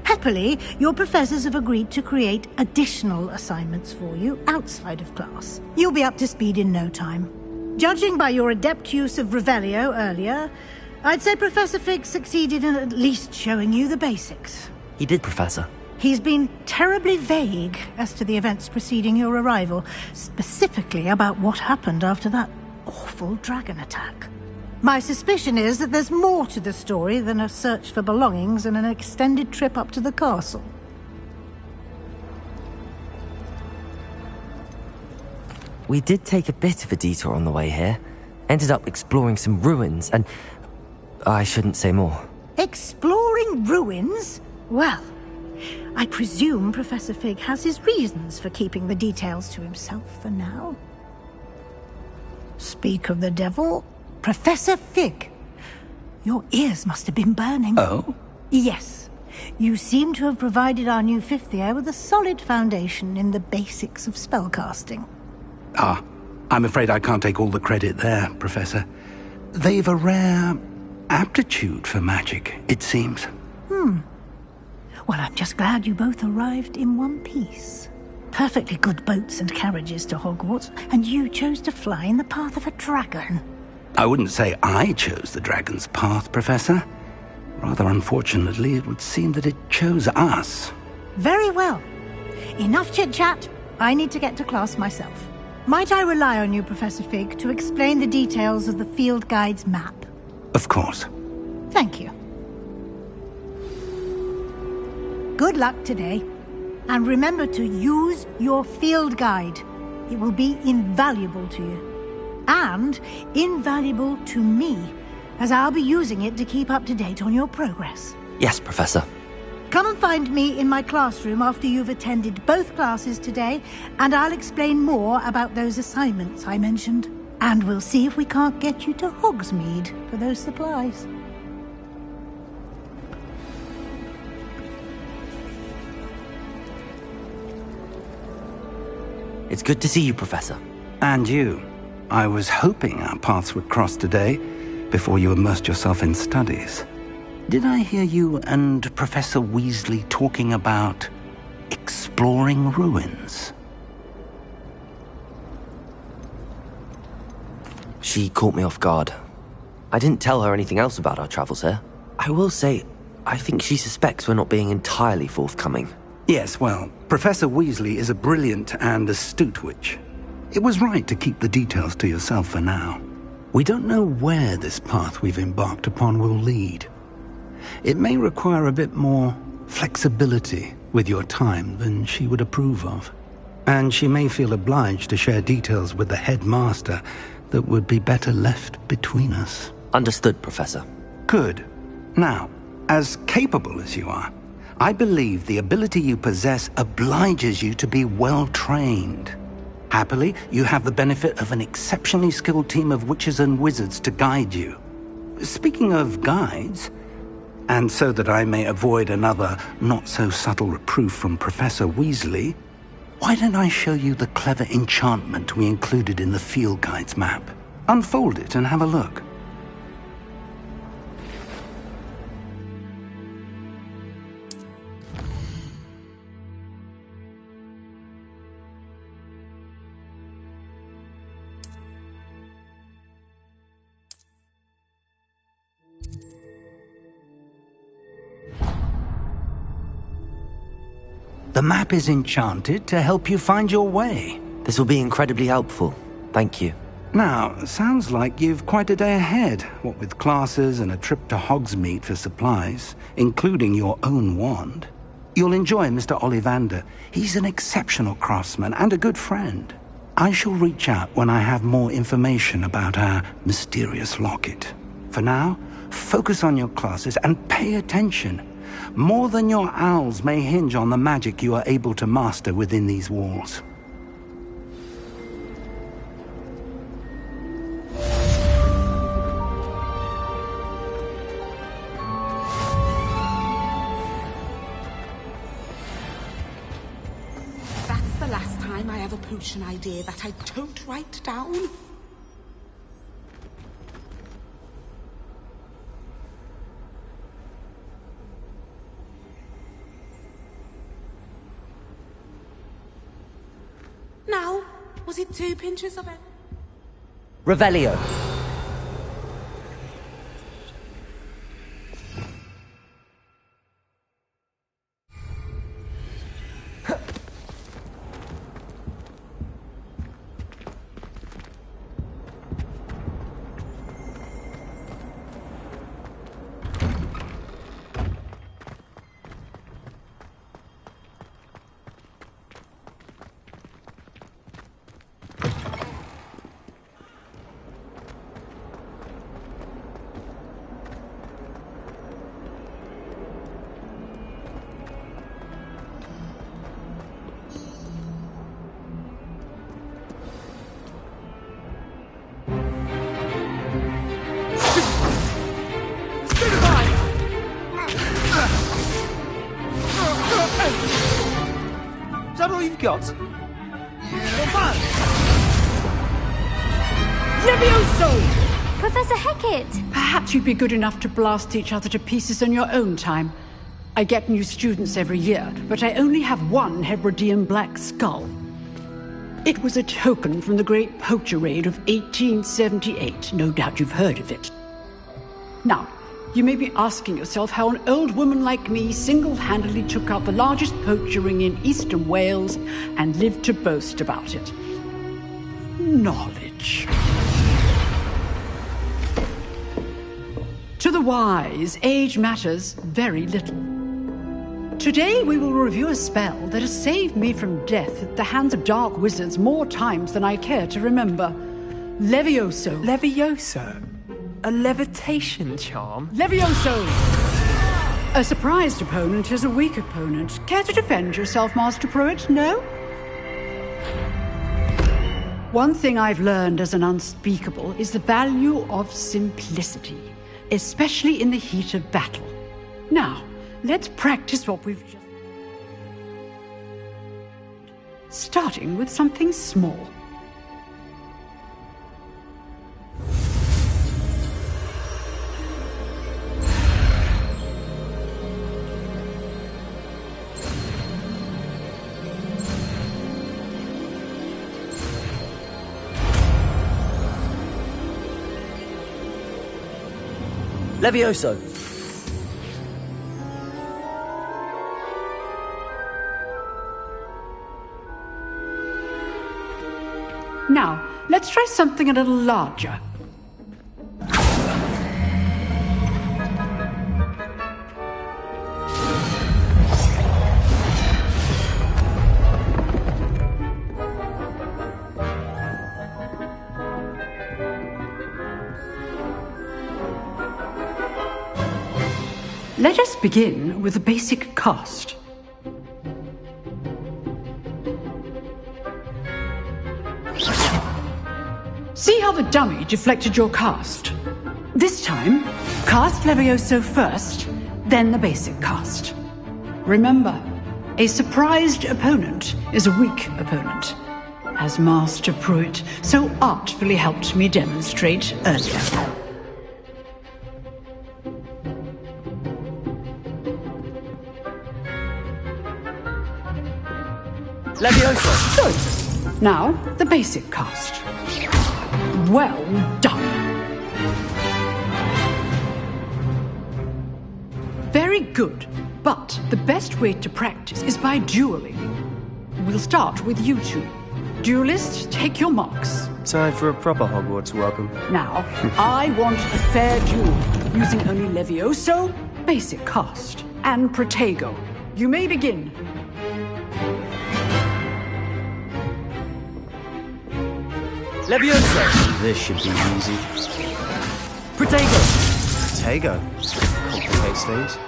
Happily, your professors have agreed to create additional assignments for you outside of class. You'll be up to speed in no time. Judging by your adept use of Revelio earlier, I'd say Professor Fig succeeded in at least showing you the basics. He did, Professor. He's been terribly vague as to the events preceding your arrival, specifically about what happened after that awful dragon attack. My suspicion is that there's more to the story than a search for belongings and an extended trip up to the castle. We did take a bit of a detour on the way here. Ended up exploring some ruins and... I shouldn't say more. Exploring ruins? Well, I presume Professor Fig has his reasons for keeping the details to himself for now. Speak of the devil, Professor Fig. Your ears must have been burning. Oh? Yes. You seem to have provided our new fifth year with a solid foundation in the basics of spellcasting. Ah, I'm afraid I can't take all the credit there, Professor. They've a rare aptitude for magic, it seems. Well, I'm just glad you both arrived in one piece. Perfectly good boats and carriages to Hogwarts, and you chose to fly in the path of a dragon. I wouldn't say I chose the dragon's path, Professor. Rather unfortunately, it would seem that it chose us. Very well. Enough chit-chat. I need to get to class myself. Might I rely on you, Professor Fig, to explain the details of the field guide's map? Of course. Thank you. Good luck today. And remember to use your field guide. It will be invaluable to you. And invaluable to me, as I'll be using it to keep up to date on your progress. Yes, Professor. Come and find me in my classroom after you've attended both classes today, and I'll explain more about those assignments I mentioned. And we'll see if we can't get you to Hogsmeade for those supplies. It's good to see you, Professor. And you. I was hoping our paths would cross today, before you immersed yourself in studies. Did I hear you and Professor Weasley talking about exploring ruins? She caught me off guard. I didn't tell her anything else about our travels here. I will say, I think she suspects we're not being entirely forthcoming. Yes, well, Professor Weasley is a brilliant and astute witch. It was right to keep the details to yourself for now. We don't know where this path we've embarked upon will lead. It may require a bit more flexibility with your time than she would approve of. And she may feel obliged to share details with the headmaster that would be better left between us. Understood, Professor. Good. Now, as capable as you are, I believe the ability you possess obliges you to be well-trained. Happily, you have the benefit of an exceptionally skilled team of witches and wizards to guide you. Speaking of guides, and so that I may avoid another not-so-subtle reproof from Professor Weasley, why don't I show you the clever enchantment we included in the field guide's map? Unfold it and have a look. The map is enchanted to help you find your way. This will be incredibly helpful. Thank you. Now, sounds like you've quite a day ahead, what with classes and a trip to Hogsmeade for supplies, including your own wand. You'll enjoy Mr. Ollivander. He's an exceptional craftsman and a good friend. I shall reach out when I have more information about our mysterious locket. For now, focus on your classes and pay attention. More than your owls may hinge on the magic you are able to master within these walls. That's the last time I have a potion idea that I don't write down. Now, was it 2 pinches of it? Revelio. Is that all you've got? Levioso! Professor Hecat! Perhaps you'd be good enough to blast each other to pieces in your own time. I get new students every year, but I only have one Hebridean black skull. It was a token from the Great Poacher Raid of 1878. No doubt you've heard of it. Now, you may be asking yourself how an old woman like me single-handedly took out the largest poacher ring in eastern Wales and lived to boast about it. Knowledge. To the wise, age matters very little. Today we will review a spell that has saved me from death at the hands of dark wizards more times than I care to remember. Levioso. Levioso? A levitation charm? Levioso! A surprised opponent is a weak opponent. Care to defend yourself, Master Pruitt? No? One thing I've learned as an unspeakable is the value of simplicity, especially in the heat of battle. Now, let's practice what we've just... Starting with something small. Levioso! Now, let's try something a little larger. Let us begin with the basic cast. See how the dummy deflected your cast? This time, cast Levioso first, then the basic cast. Remember, a surprised opponent is a weak opponent, as Master Pruitt so artfully helped me demonstrate earlier. Levioso! Good. Now, the basic cast. Well done. Very good, but the best way to practice is by dueling. We'll start with you two. Duelists, take your marks. Time for a proper Hogwarts welcome. Now, I want a fair duel, using only Levioso, basic cast, and Protego. You may begin. Levioso! This should be easy. Protego! Protego? Complicates things.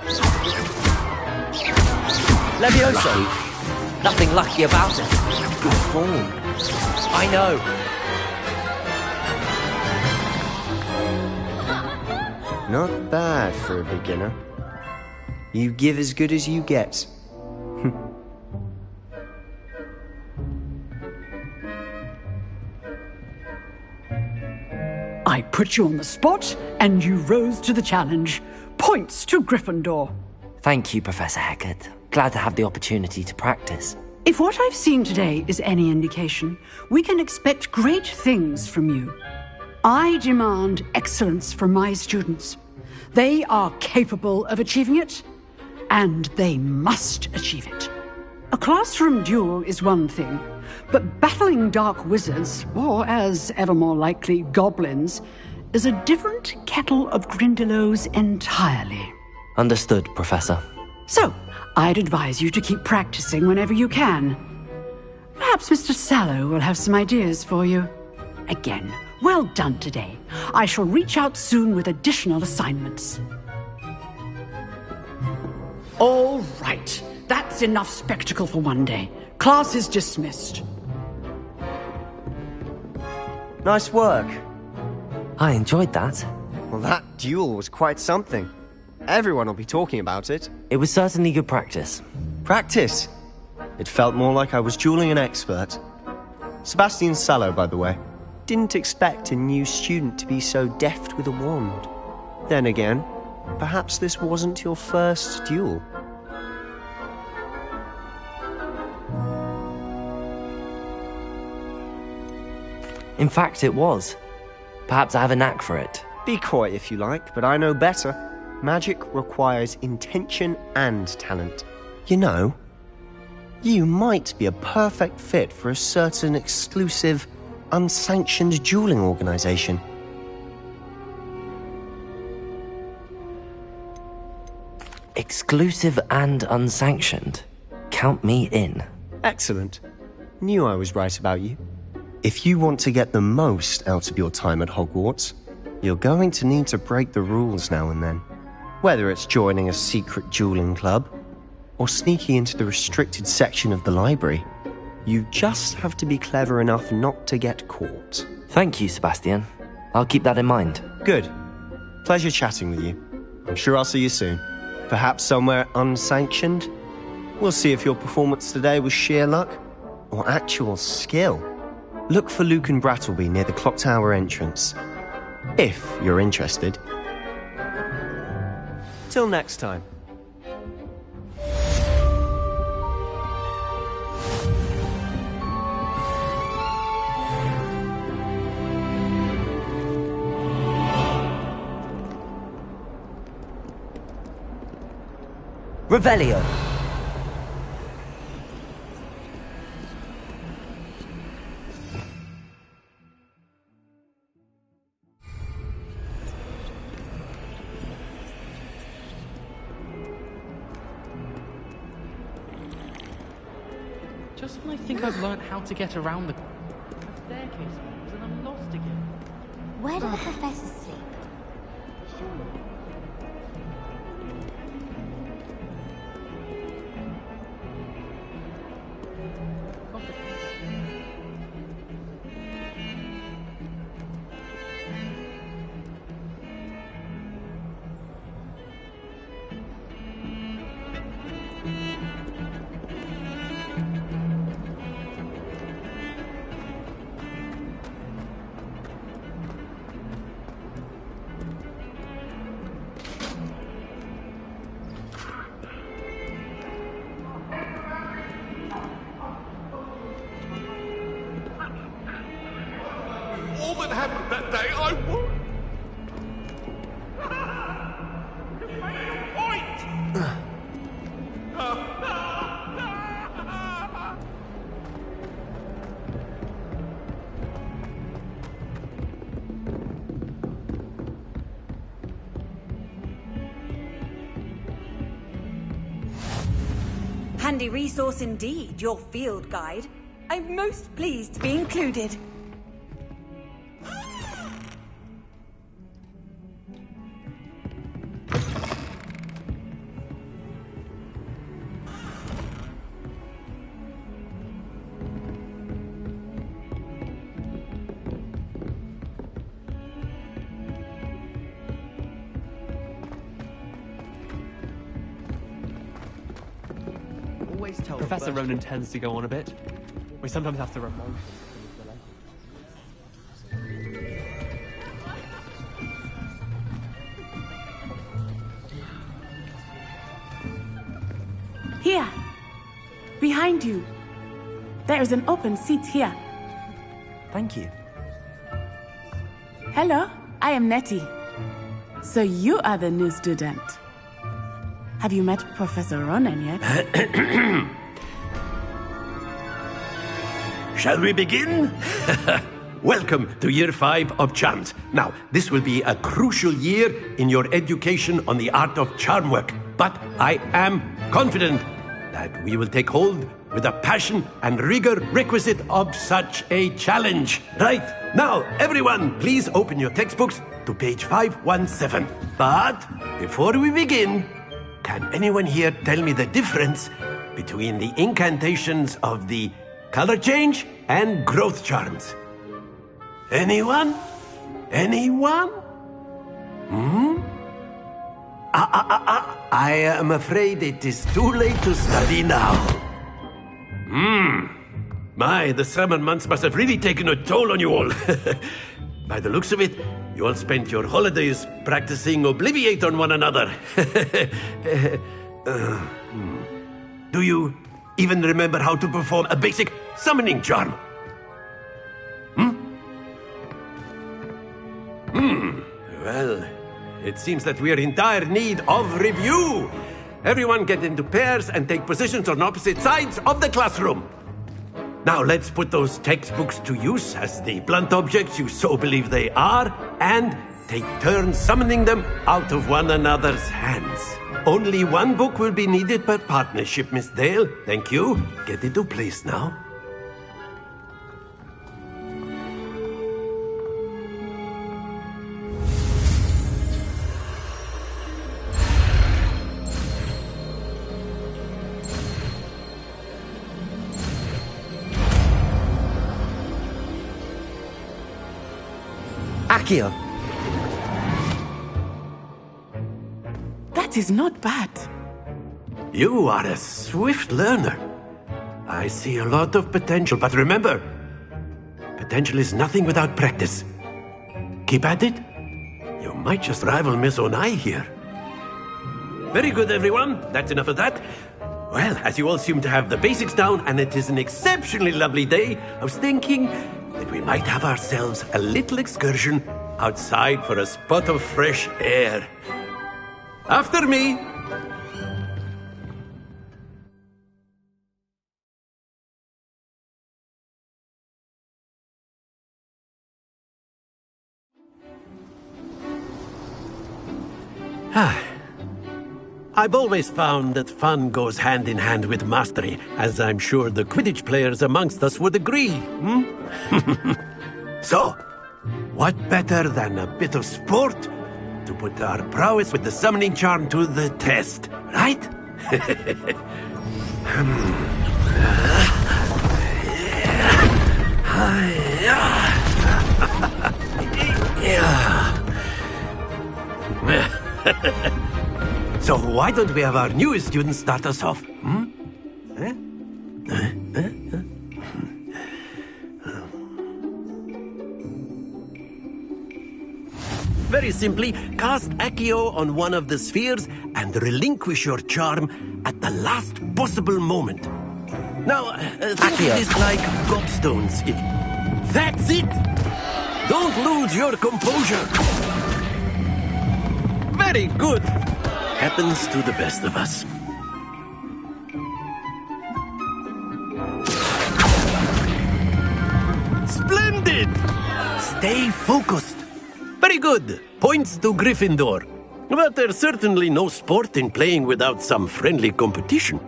Levioso! Lucky. Nothing lucky about it. Good form. I know. Not bad for a beginner. You give as good as you get. I put you on the spot, and you rose to the challenge. Points to Gryffindor. Thank you, Professor Hecat. Glad to have the opportunity to practice. If what I've seen today is any indication, we can expect great things from you. I demand excellence from my students. They are capable of achieving it, and they must achieve it. A classroom duel is one thing, but battling dark wizards, or as ever more likely, goblins, is a different kettle of Grindylows entirely. Understood, Professor. So, I'd advise you to keep practicing whenever you can. Perhaps Mr. Sallow will have some ideas for you. Again, well done today. I shall reach out soon with additional assignments. All right. That's enough spectacle for one day. Class is dismissed. Nice work. I enjoyed that. Well, that duel was quite something. Everyone will be talking about it. It was certainly good practice. Practice? It felt more like I was dueling an expert. Sebastian Sallow, by the way. didn't expect a new student to be so deft with a wand. Then again, perhaps this wasn't your first duel. In fact, it was. Perhaps I have a knack for it. Be quiet if you like, but I know better. Magic requires intention and talent. You know, you might be a perfect fit for a certain exclusive, unsanctioned dueling organization. Exclusive and unsanctioned. Count me in. Excellent. Knew I was right about you. If you want to get the most out of your time at Hogwarts, you're going to need to break the rules now and then. Whether it's joining a secret dueling club, or sneaking into the restricted section of the library, you just have to be clever enough not to get caught. Thank you, Sebastian. I'll keep that in mind. Good. Pleasure chatting with you. I'm sure I'll see you soon. Perhaps somewhere unsanctioned? We'll see if your performance today was sheer luck, or actual skill. Look for Luke and Brattleby near the clock tower entrance. If you're interested. Till next time. Revelio. Just when I think I've learnt how to get around the staircase moves, and I'm lost again. Where do the professors sleep? All that happened that day, I won. Just make your point. Handy resource indeed, your field guide. I'm most pleased to be included. Professor Ronan tends to go on a bit. We sometimes have to remind him. Here! Behind you! There is an open seat here. Thank you. Hello, I am Nettie. So you are the new student. Have you met Professor Ronan yet? Shall we begin? Welcome to Year 5 of Charms. Now, this will be a crucial year in your education on the art of charm work. But I am confident that we will take hold with the passion and rigor requisite of such a challenge. Right, now, everyone, please open your textbooks to page 517. But before we begin, can anyone here tell me the difference between the incantations of the color change and growth charms? Anyone? Anyone? I am afraid it is too late to study now. My, the summer months must have really taken a toll on you all. By the looks of it, you all spent your holidays practicing Obliviate on one another. Do you even remember how to perform a basic summoning charm? Well, it seems that we are in dire need of review. Everyone get into pairs and take positions on opposite sides of the classroom. Now let's put those textbooks to use as the blunt objects you so believe they are, and take turns summoning them out of one another's hands. Only one book will be needed per partnership, Miss Dale. Thank you. Get into place now. Accio! That is not bad. You are a swift learner. I see a lot of potential, but remember, potential is nothing without practice. Keep at it. You might just rival Miss Onai here. Very good, everyone. That's enough of that. Well, as you all seem to have the basics down, and it is an exceptionally lovely day, I was thinking that we might have ourselves a little excursion outside for a spot of fresh air. After me! I've always found that fun goes hand in hand with mastery, as I'm sure the Quidditch players amongst us would agree. So, what better than a bit of sport to put our prowess with the summoning charm to the test, right? So why don't we have our newest student start us off? Very simply, cast Accio on one of the spheres and relinquish your charm at the last possible moment. Now, think of this like gobstones. That's it! Don't lose your composure! Very good! Happens to the best of us. Splendid! Stay focused. Very good. Points to Gryffindor. But there's certainly no sport in playing without some friendly competition.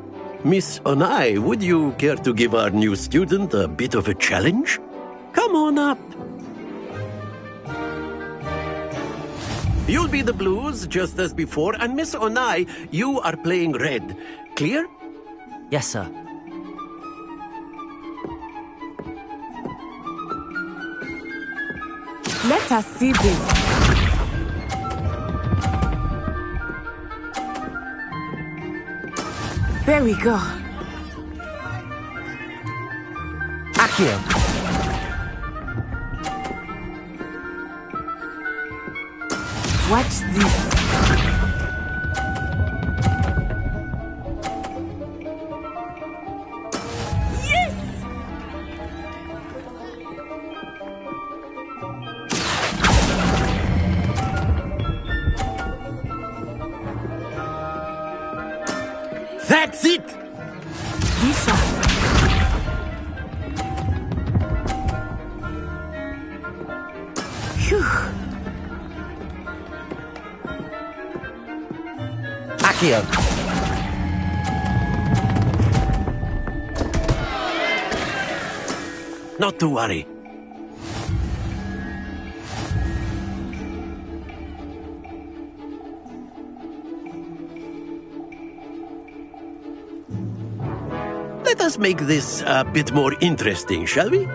Miss Onai, would you care to give our new student a bit of a challenge? Come on up. You'll be the blues, just as before, and Miss Onai, you are playing red. Clear? Yes, sir. Let us see this. There we go. Accio! Watch this. Yes! That's it! Lisa. Phew. Accio! Not to worry. Let us make this a bit more interesting, shall we?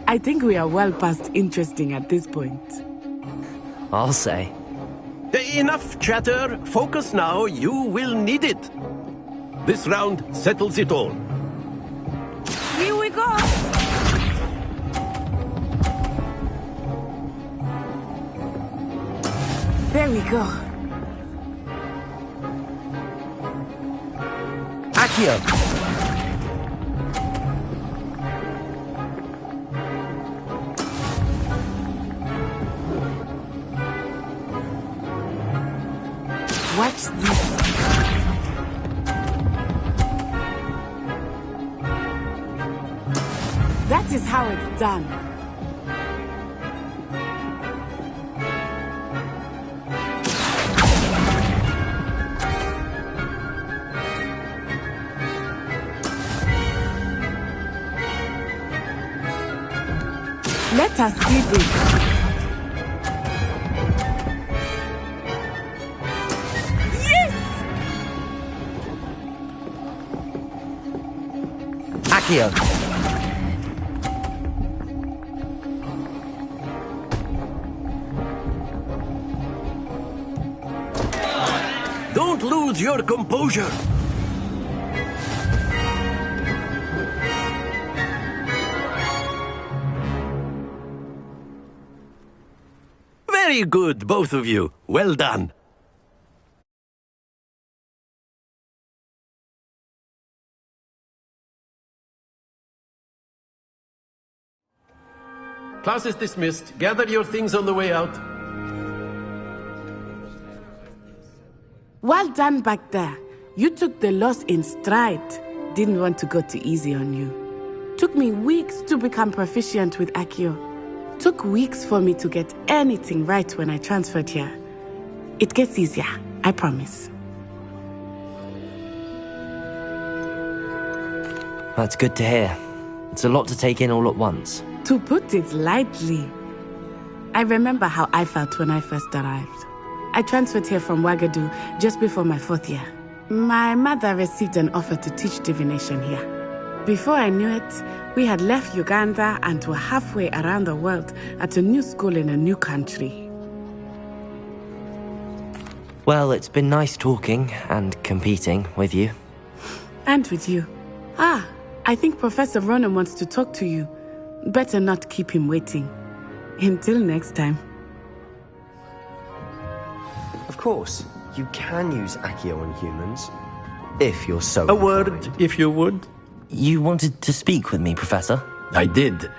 I think we are well past interesting at this point. I'll say. Enough chatter. Focus now. You will need it. This round settles it all. Here we go! There we go. Accio! Watch this. That is how it's done. Let us see this. Accio! Don't lose your composure. Very good, both of you. Well done. Class is dismissed. Gather your things on the way out. Well done back there. You took the loss in stride. Didn't want to go too easy on you. Took me weeks to become proficient with Accio. Took weeks for me to get anything right when I transferred here. It gets easier, I promise. That's good to hear. It's a lot to take in all at once. To put it lightly, I remember how I felt when I first arrived. I transferred here from Wagadu just before my 4th year. My mother received an offer to teach divination here. Before I knew it, we had left Uganda and were halfway around the world at a new school in a new country. Well, it's been nice talking and competing with you. And with you. I think Professor Ronan wants to talk to you. Better not keep him waiting. Until next time. Of course, you can use Accio on humans, if you're so A word, if you would. You wanted to speak with me, Professor? I did.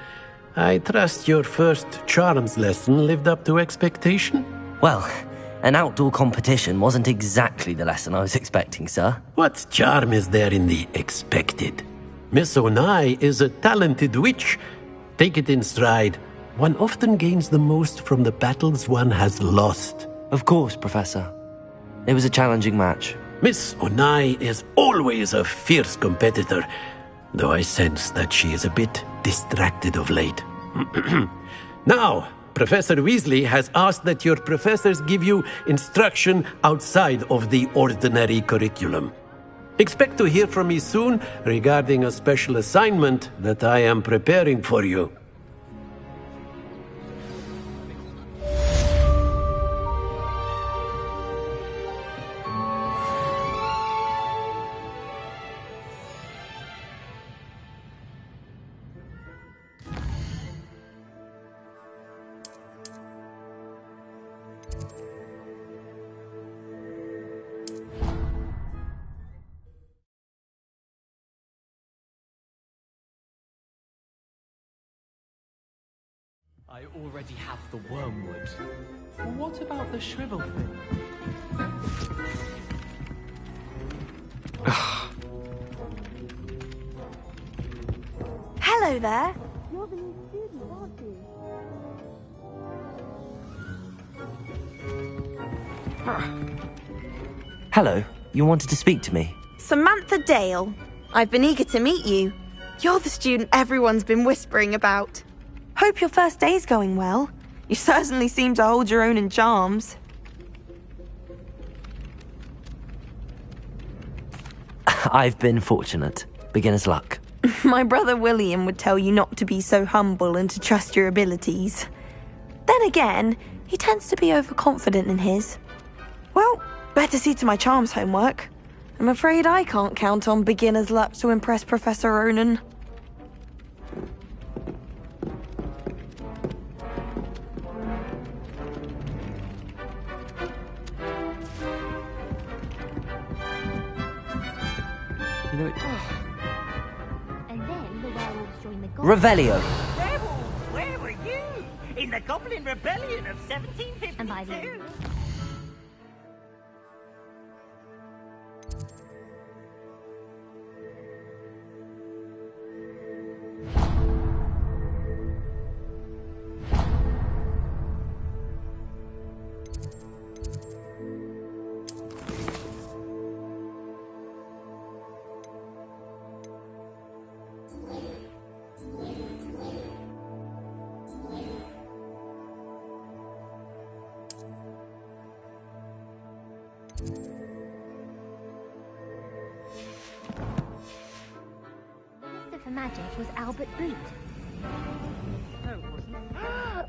I trust your first charms lesson lived up to expectation? Well, an outdoor competition wasn't exactly the lesson I was expecting, sir. What charm is there in the expected? Miss Onai is a talented witch. Take it in stride. One often gains the most from the battles one has lost. Of course, Professor. It was a challenging match. Miss Onai is always a fierce competitor, though I sense that she is a bit distracted of late. Now, Professor Weasley has asked that your professors give you instruction outside of the ordinary curriculum. Expect to hear from me soon regarding a special assignment that I am preparing for you. I already have the wormwood. What about the shrivel thing? Hello there. You're the new student, aren't you? Hello, you wanted to speak to me? Samantha Dale. I've been eager to meet you. You're the student everyone's been whispering about. Hope your first day's going well. You certainly seem to hold your own in charms. I've been fortunate. Beginner's luck. My brother William would tell you not to be so humble and to trust your abilities. Then again, he tends to be overconfident in his. Well, better see to my charms homework. I'm afraid I can't count on beginner's luck to impress Professor Ronan. You know it. And then the werewolves joined the Revelio. Werewolves, where were you? In the Goblin Rebellion of 1752? And by then... Minister for Magic was Albert Boot.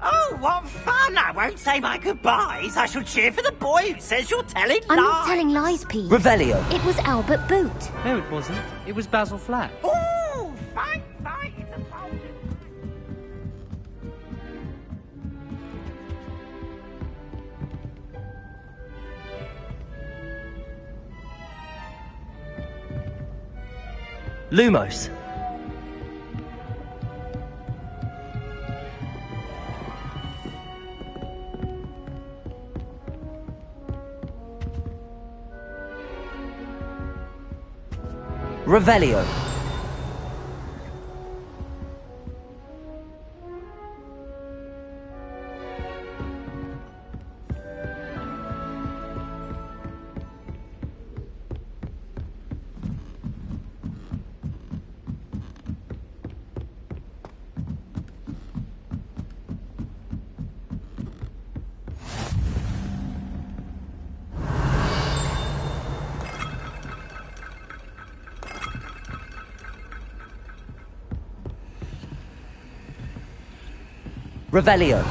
Oh, what fun! I won't say my goodbyes. I shall cheer for the boy who says you're telling lies. I'm not telling lies, Pete. Revelio. It was Albert Boot. No, it wasn't. It was Basil Flat. Oh, fight, it's a foul. Lumos. Revelio. Revelio.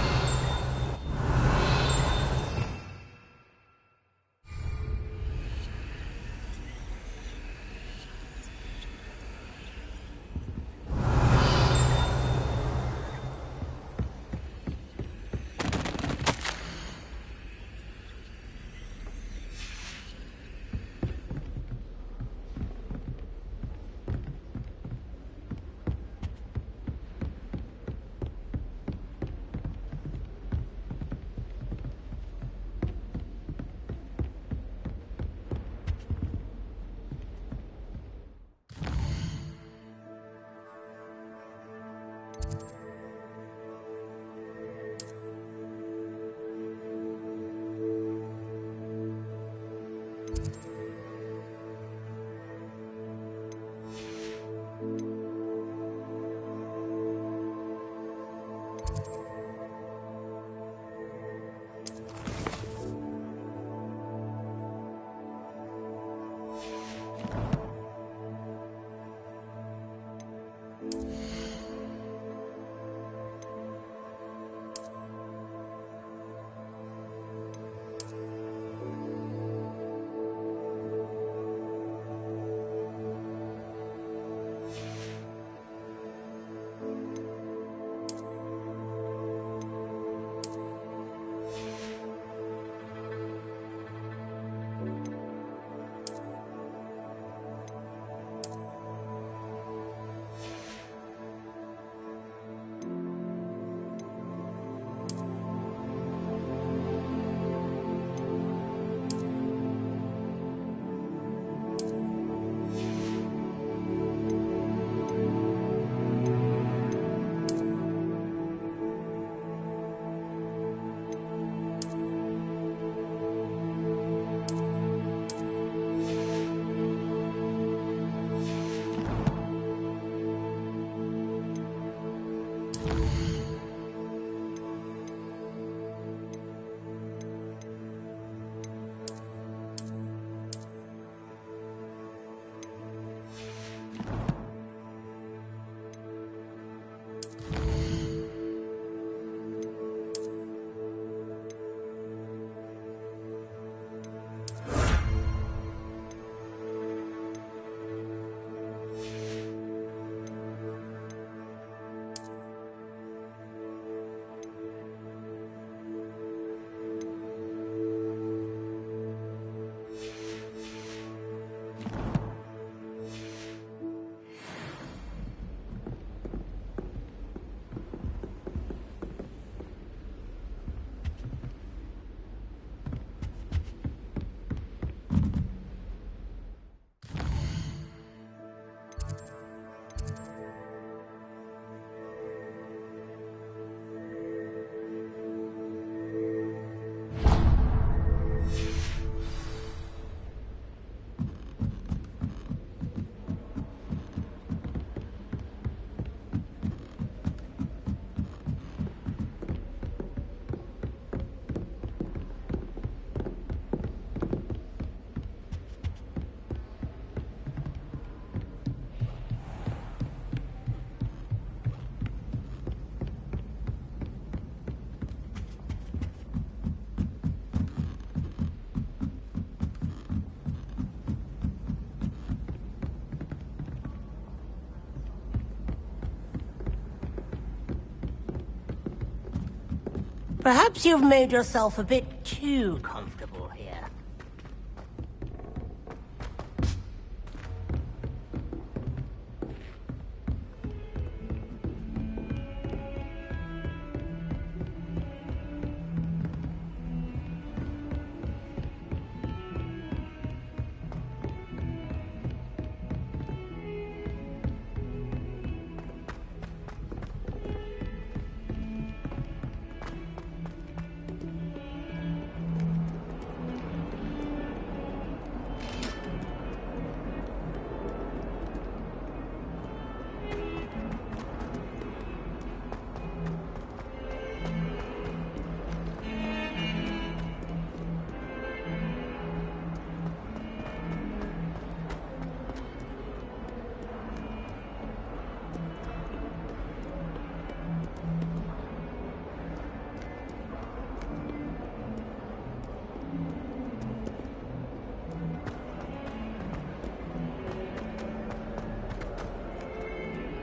Perhaps you've made yourself a bit too comfortable here.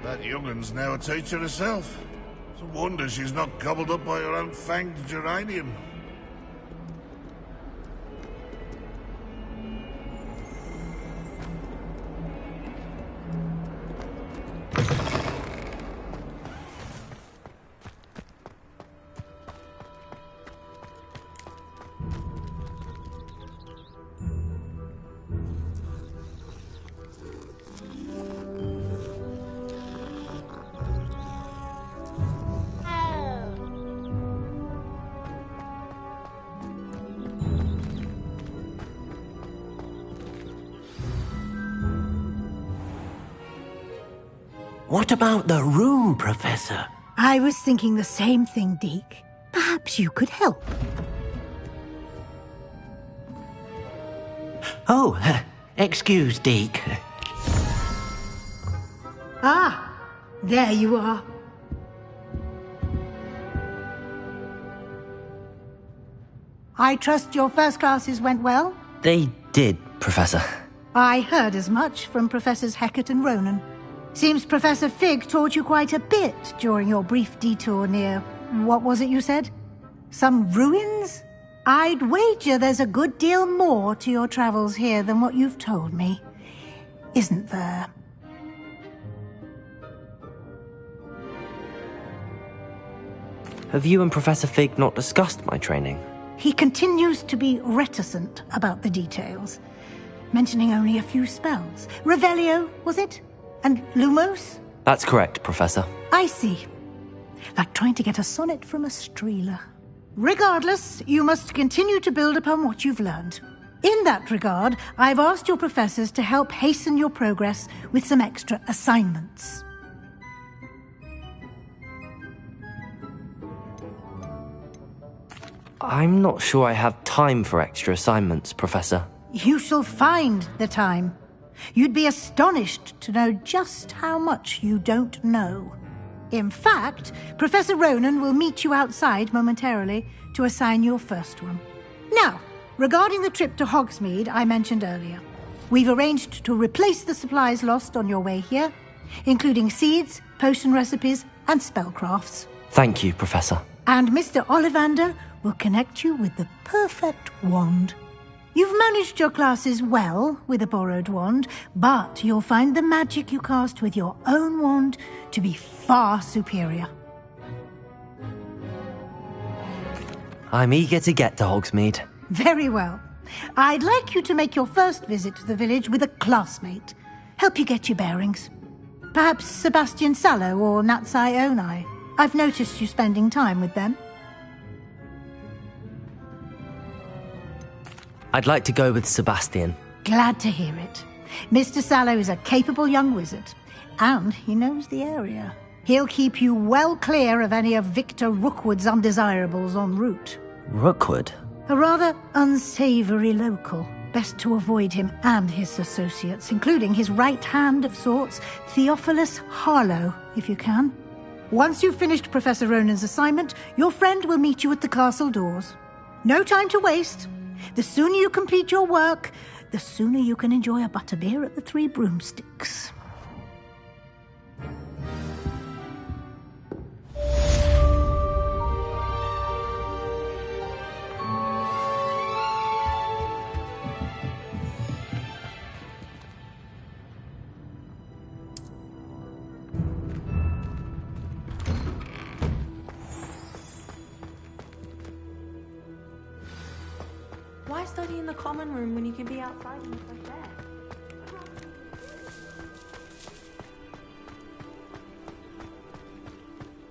That young'un's now a teacher herself. It's a wonder she's not gobbled up by her own fanged geranium. What about the room, Professor? I was thinking the same thing, Deke. Perhaps you could help. Oh, excuse, Deke. Ah, there you are. I trust your first classes went well? They did, Professor. I heard as much from Professors Hecat and Ronan. Seems Professor Fig taught you quite a bit during your brief detour near... what was it you said? Some ruins? I'd wager there's a good deal more to your travels here than what you've told me. Isn't there? Have you and Professor Fig not discussed my training? He continues to be reticent about the details, mentioning only a few spells. Revelio, was it? And Lumos? That's correct, Professor. I see. Like trying to get a sonnet from a streeler. Regardless, you must continue to build upon what you've learned. In that regard, I've asked your professors to help hasten your progress with some extra assignments. I'm not sure I have time for extra assignments, Professor. You shall find the time. You'd be astonished to know just how much you don't know. In fact, Professor Ronan will meet you outside momentarily to assign your first one. Now, regarding the trip to Hogsmeade I mentioned earlier, we've arranged to replace the supplies lost on your way here, including seeds, potion recipes, and spellcrafts. Thank you, Professor. And Mr. Ollivander will connect you with the perfect wand. You've managed your classes well with a borrowed wand, but you'll find the magic you cast with your own wand to be far superior. I'm eager to get to Hogsmeade. Very well. I'd like you to make your first visit to the village with a classmate. Help you get your bearings. Perhaps Sebastian Sallow or Natsai Onai. I've noticed you spending time with them. I'd like to go with Sebastian. Glad to hear it. Mr. Sallow is a capable young wizard, and he knows the area. He'll keep you well clear of any of Victor Rookwood's undesirables en route. Rookwood? A rather unsavory local. Best to avoid him and his associates, including his right hand of sorts, Theophilus Harlow, if you can. Once you've finished Professor Ronan's assignment, your friend will meet you at the castle doors. No time to waste. The sooner you complete your work, the sooner you can enjoy a butterbeer at the Three Broomsticks. Why study in the common room when you can be outside in the fresh air?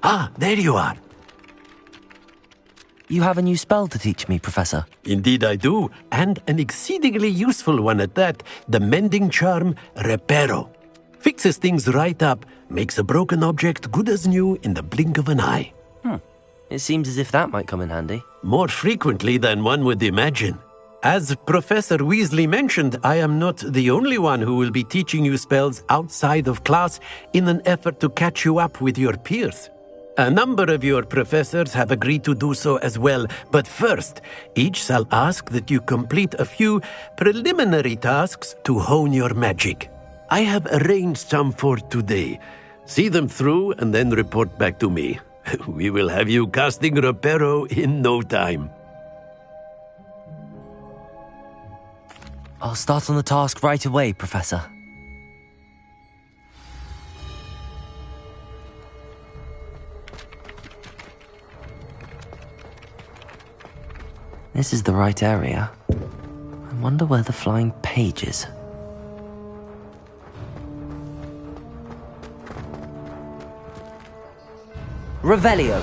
Ah, there you are. You have a new spell to teach me, Professor. Indeed I do, and an exceedingly useful one at that. The mending charm, Reparo. Fixes things right up, makes a broken object good as new in the blink of an eye. It seems as if that might come in handy. More frequently than one would imagine. As Professor Weasley mentioned, I am not the only one who will be teaching you spells outside of class in an effort to catch you up with your peers. A number of your professors have agreed to do so as well, but first, each shall ask that you complete a few preliminary tasks to hone your magic. I have arranged some for today. See them through and then report back to me. We will have you casting Reparo in no time. I'll start on the task right away, Professor. This is the right area. I wonder where the flying page is. Revelio.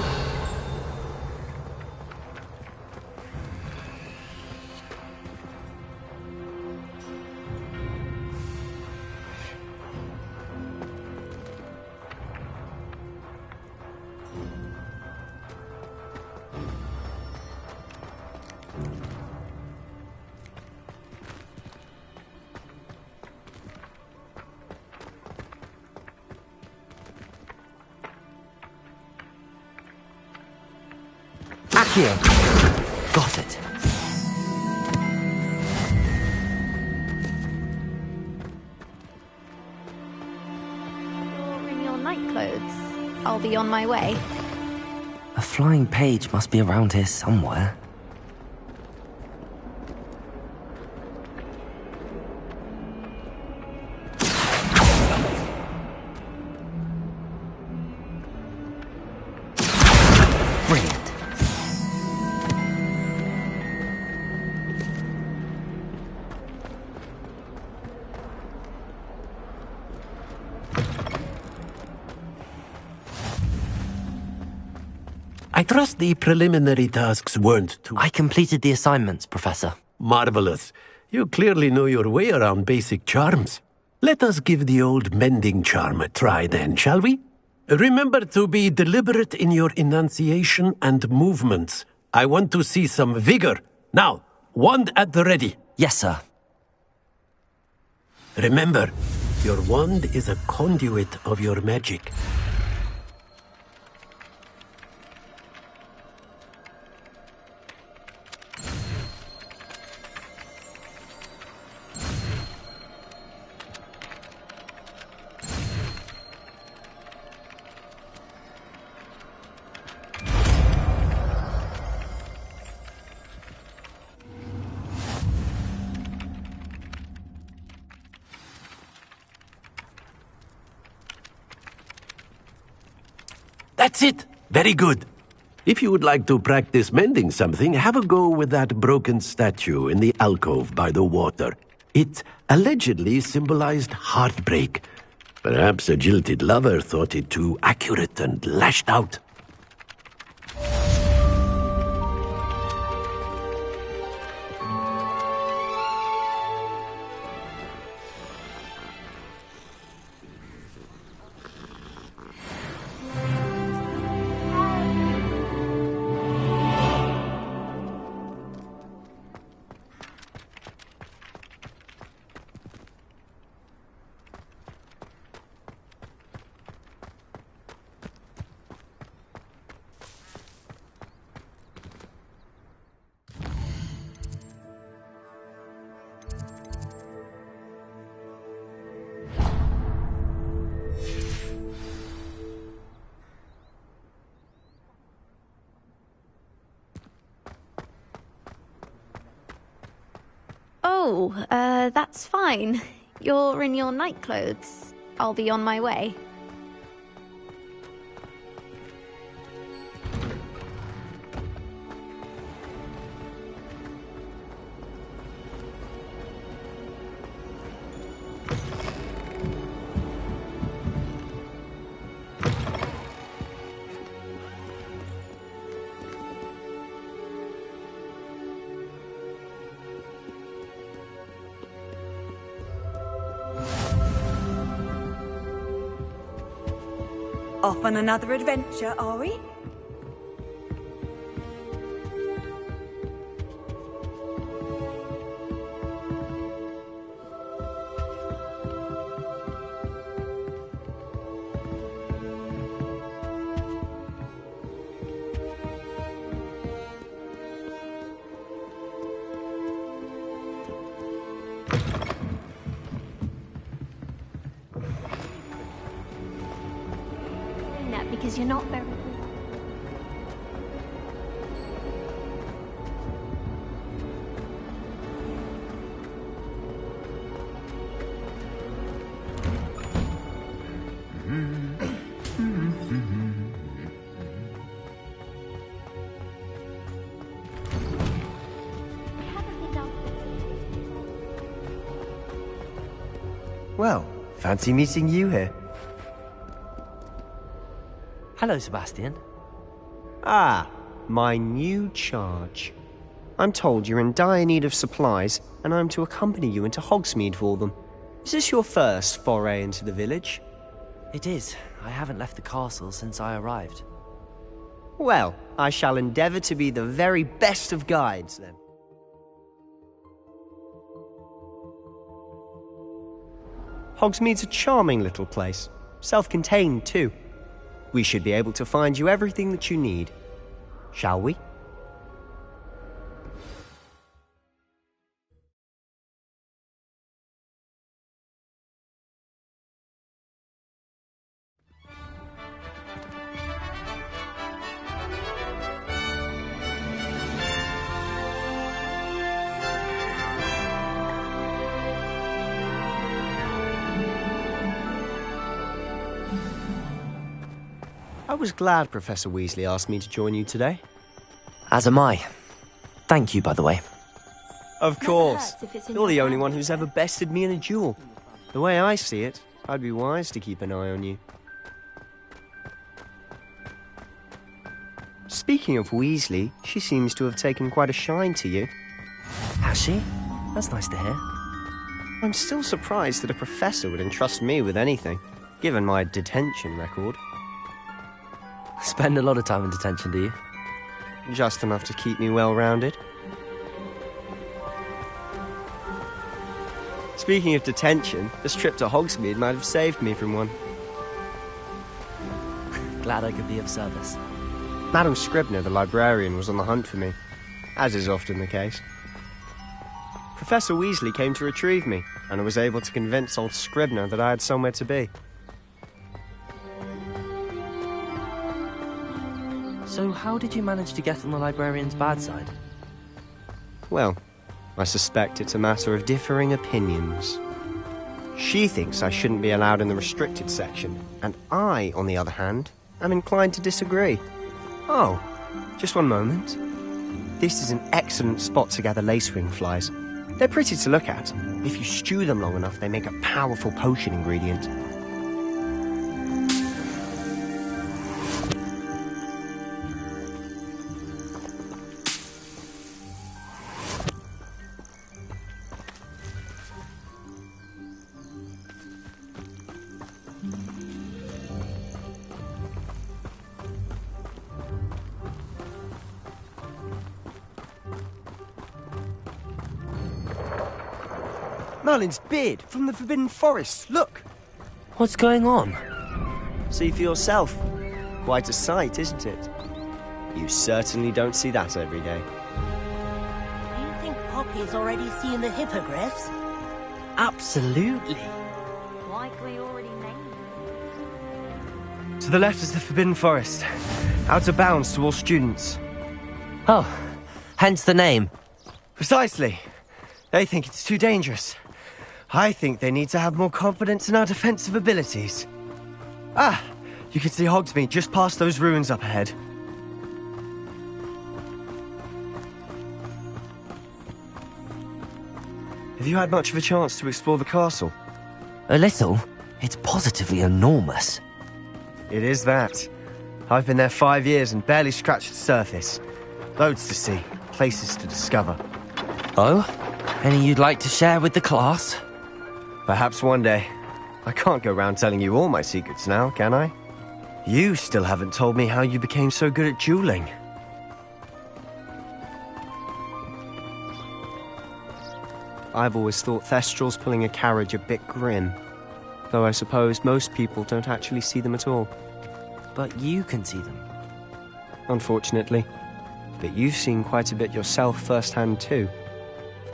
Accio. Got it. You're in your night clothes. I'll be on my way. A flying page must be around here somewhere. I trust the preliminary tasks weren't too... I completed the assignments, Professor. Marvelous. You clearly know your way around basic charms. Let us give the old mending charm a try then, shall we? Remember to be deliberate in your enunciation and movements. I want to see some vigor. Now, wand at the ready. Yes, sir. Remember, your wand is a conduit of your magic. That's it! Very good. If you would like to practice mending something, have a go with that broken statue in the alcove by the water. It allegedly symbolized heartbreak. Perhaps a jilted lover thought it too accurate and lashed out. Oh, that's fine. You're in your night clothes. I'll be on my way. Off on another adventure, are we? That because you're not very. Well, fancy meeting you here. Hello, Sebastian. Ah, my new charge. I'm told you're in dire need of supplies, and I'm to accompany you into Hogsmeade for them. Is this your first foray into the village? It is. I haven't left the castle since I arrived. Well, I shall endeavour to be the very best of guides, then. Hogsmeade's a charming little place. Self-contained, too. We should be able to find you everything that you need. Shall we? I was glad Professor Weasley asked me to join you today. As am I. Thank you, by the way. Of course. You're the only one who's ever bested me in a duel. The way I see it, I'd be wise to keep an eye on you. Speaking of Weasley, she seems to have taken quite a shine to you. Has she? That's nice to hear. I'm still surprised that a professor would entrust me with anything, given my detention record. Spend a lot of time in detention, do you? Just enough to keep me well-rounded. Speaking of detention, this trip to Hogsmeade might have saved me from one. Glad I could be of service. Madam Scribner, the librarian, was on the hunt for me, as is often the case. Professor Weasley came to retrieve me, and I was able to convince old Scribner that I had somewhere to be. So how did you manage to get on the librarian's bad side? Well, I suspect it's a matter of differing opinions. She thinks I shouldn't be allowed in the restricted section, and I, on the other hand, am inclined to disagree. Oh, just one moment. This is an excellent spot to gather lacewing flies. They're pretty to look at. If you stew them long enough, they make a powerful potion ingredient. Merlin's beard from the Forbidden Forest, look! What's going on? See for yourself. Quite a sight, isn't it? You certainly don't see that every day. Do you think Poppy's already seen the hippogriffs? Absolutely. Like we already named. To the left is the Forbidden Forest. Out of bounds to all students. Oh, hence the name. Precisely. They think it's too dangerous. I think they need to have more confidence in our defensive abilities. Ah, you can see Hogsmeade just past those ruins up ahead. Have you had much of a chance to explore the castle? A little. It's positively enormous. It is that. I've been there 5 years and barely scratched the surface. Loads to see, places to discover. Oh? Any you'd like to share with the class? Perhaps one day. I can't go round telling you all my secrets now, can I? You still haven't told me how you became so good at dueling. I've always thought Thestrals pulling a carriage a bit grim. Though I suppose most people don't actually see them at all. But you can see them. Unfortunately. But you've seen quite a bit yourself firsthand too.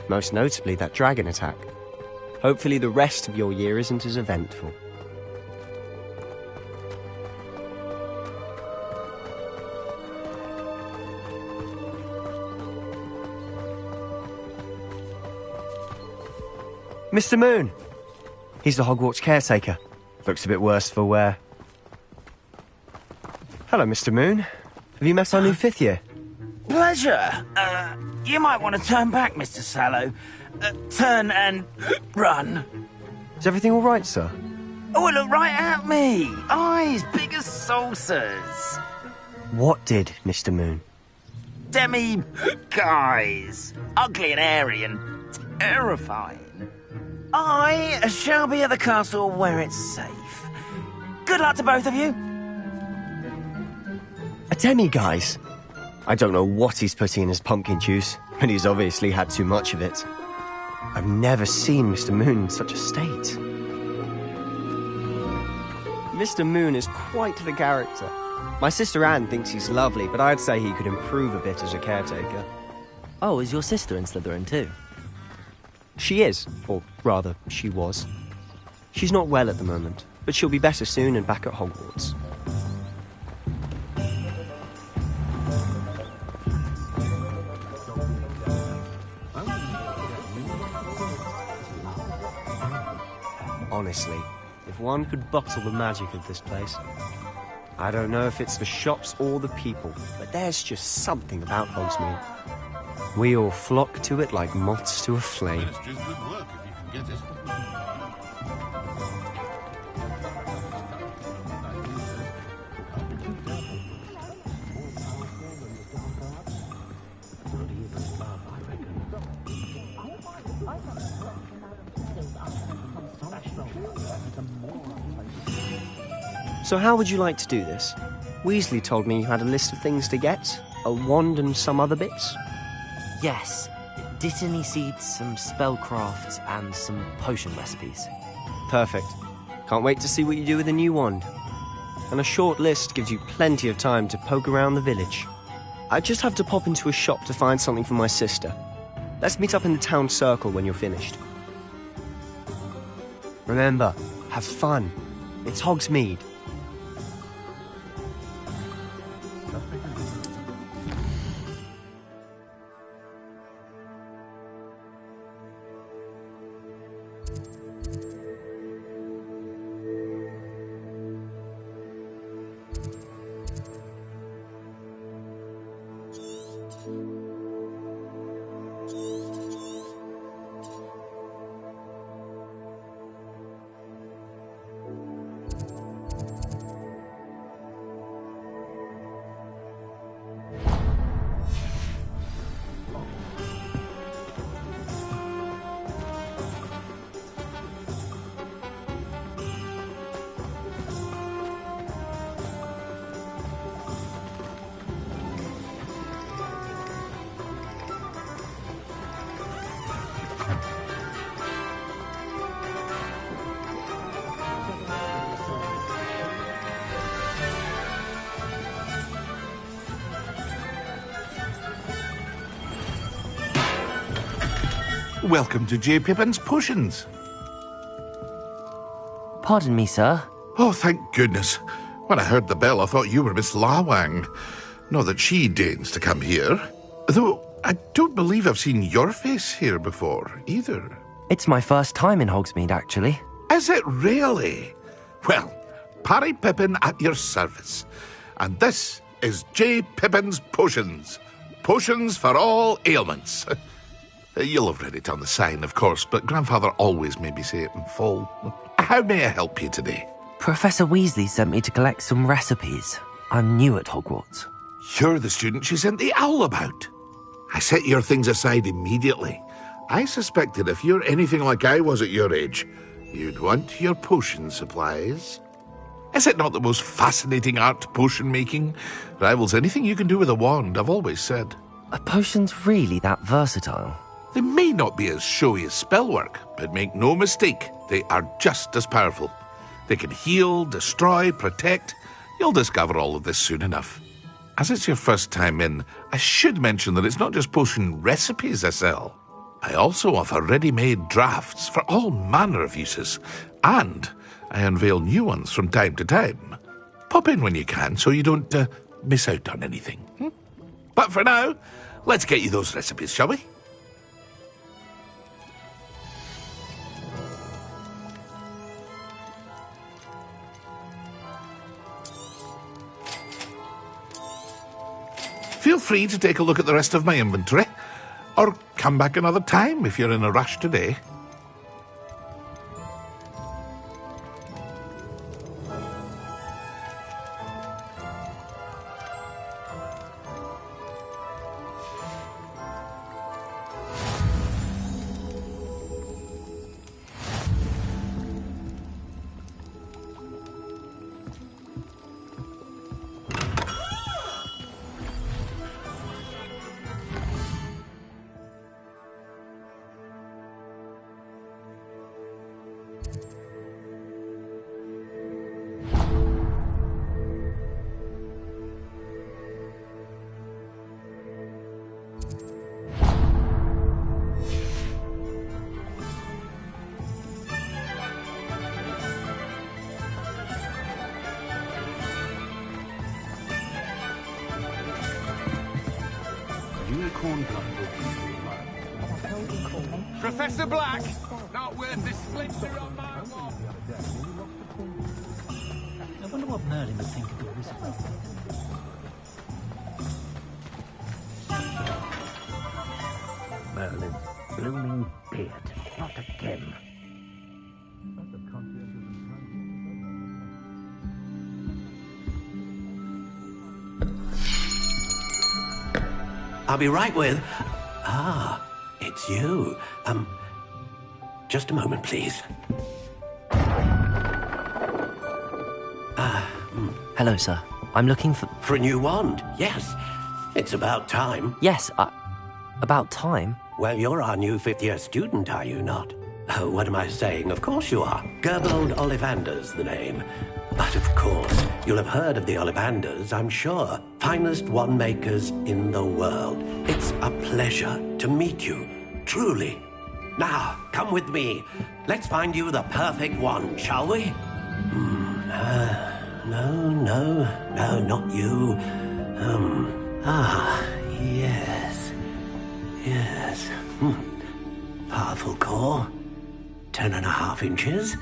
Most notably that dragon attack. Hopefully the rest of your year isn't as eventful. Mr. Moon! He's the Hogwarts caretaker. Looks a bit worse for wear. Hello, Mr. Moon. Have you met our new 5th year? Pleasure. You might want to turn back, Mr. Sallow. Turn and run. Is everything all right, sir? Oh, look right at me. Eyes big as saucers. What did, Mr. Moon? Guys. Ugly and airy and terrifying. I shall be at the castle where it's safe. Good luck to both of you. A demi-guise? I don't know what he's putting in his pumpkin juice, but he's obviously had too much of it. I've never seen Mr. Moon in such a state. Mr. Moon is quite the character. My sister Anne thinks he's lovely, but I'd say he could improve a bit as a caretaker. Oh, is your sister in Slytherin too? She is, or rather, she was. She's not well at the moment, but she'll be better soon and back at Hogwarts. Honestly, if one could bottle the magic of this place. I don't know if it's the shops or the people, but there's just something about Hogsmeade. We all flock to it like moths to a flame. It's just good work if you can get it. So how would you like to do this? Weasley told me you had a list of things to get, a wand and some other bits. Yes. Dittany seeds, some spellcrafts, and some potion recipes. Perfect. Can't wait to see what you do with the new wand. And a short list gives you plenty of time to poke around the village. I just have to pop into a shop to find something for my sister. Let's meet up in the town circle when you're finished. Remember, have fun. It's Hogsmeade. Welcome to J. Pippin's Potions. Pardon me, sir. Oh, thank goodness. When I heard the bell, I thought you were Miss Lawang. Not that she deigns to come here. Though, I don't believe I've seen your face here before, either. It's my first time in Hogsmeade, actually. Is it really? Well, Parry Pippin at your service. And this is J. Pippin's Potions. Potions for all ailments. You'll have read it on the sign, of course, but Grandfather always made me say it in full. How may I help you today? Professor Weasley sent me to collect some recipes. I'm new at Hogwarts. You're the student she sent the owl about. I set your things aside immediately. I suspected if you're anything like I was at your age, you'd want your potion supplies. Is it not the most fascinating art, potion making? Rivals anything you can do with a wand, I've always said. Are potions really that versatile? They may not be as showy as spellwork, but make no mistake, they are just as powerful. They can heal, destroy, protect. You'll discover all of this soon enough. As it's your first time in, I should mention that it's not just potion recipes I sell. I also offer ready-made drafts for all manner of uses, and I unveil new ones from time to time. Pop in when you can so you don't miss out on anything. But for now, let's get you those recipes, shall we? Feel free to take a look at the rest of my inventory, or come back another time if you're in a rush today. Professor Black! Not worth this splinter on my wall! I wonder what Merlin would think of all this. Merlin, blooming beard, not again. I'll be right with... Ah, it's you. Just a moment, please. Hello, sir. I'm looking for... For a new wand, yes. It's about time. Yes, about time? Well, you're our new fifth-year student, are you not? Oh, what am I saying? Of course you are. Gerbold Ollivander's the name. But of course, you'll have heard of the Ollivanders, I'm sure. Finest wand makers in the world. It's a pleasure to meet you, truly. Now, come with me. Let's find you the perfect wand, shall we? No, not you. Yes. Powerful core. 10.5 inches.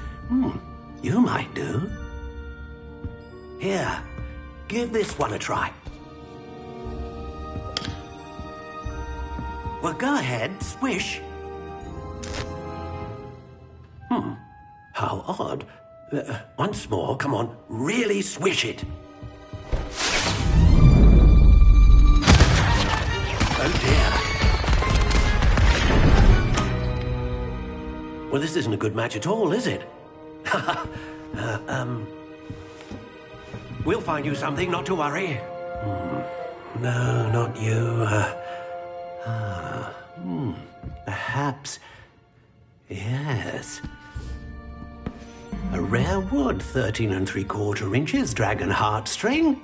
You might do. Here, give this one a try. Well, go ahead, swish. How odd. Once more, come on, really swish it. Oh dear. Well, this isn't a good match at all, is it? We'll find you something, not to worry. No, not you. Perhaps... Yes. A rare wood, 13 3/4 inches, dragon heartstring.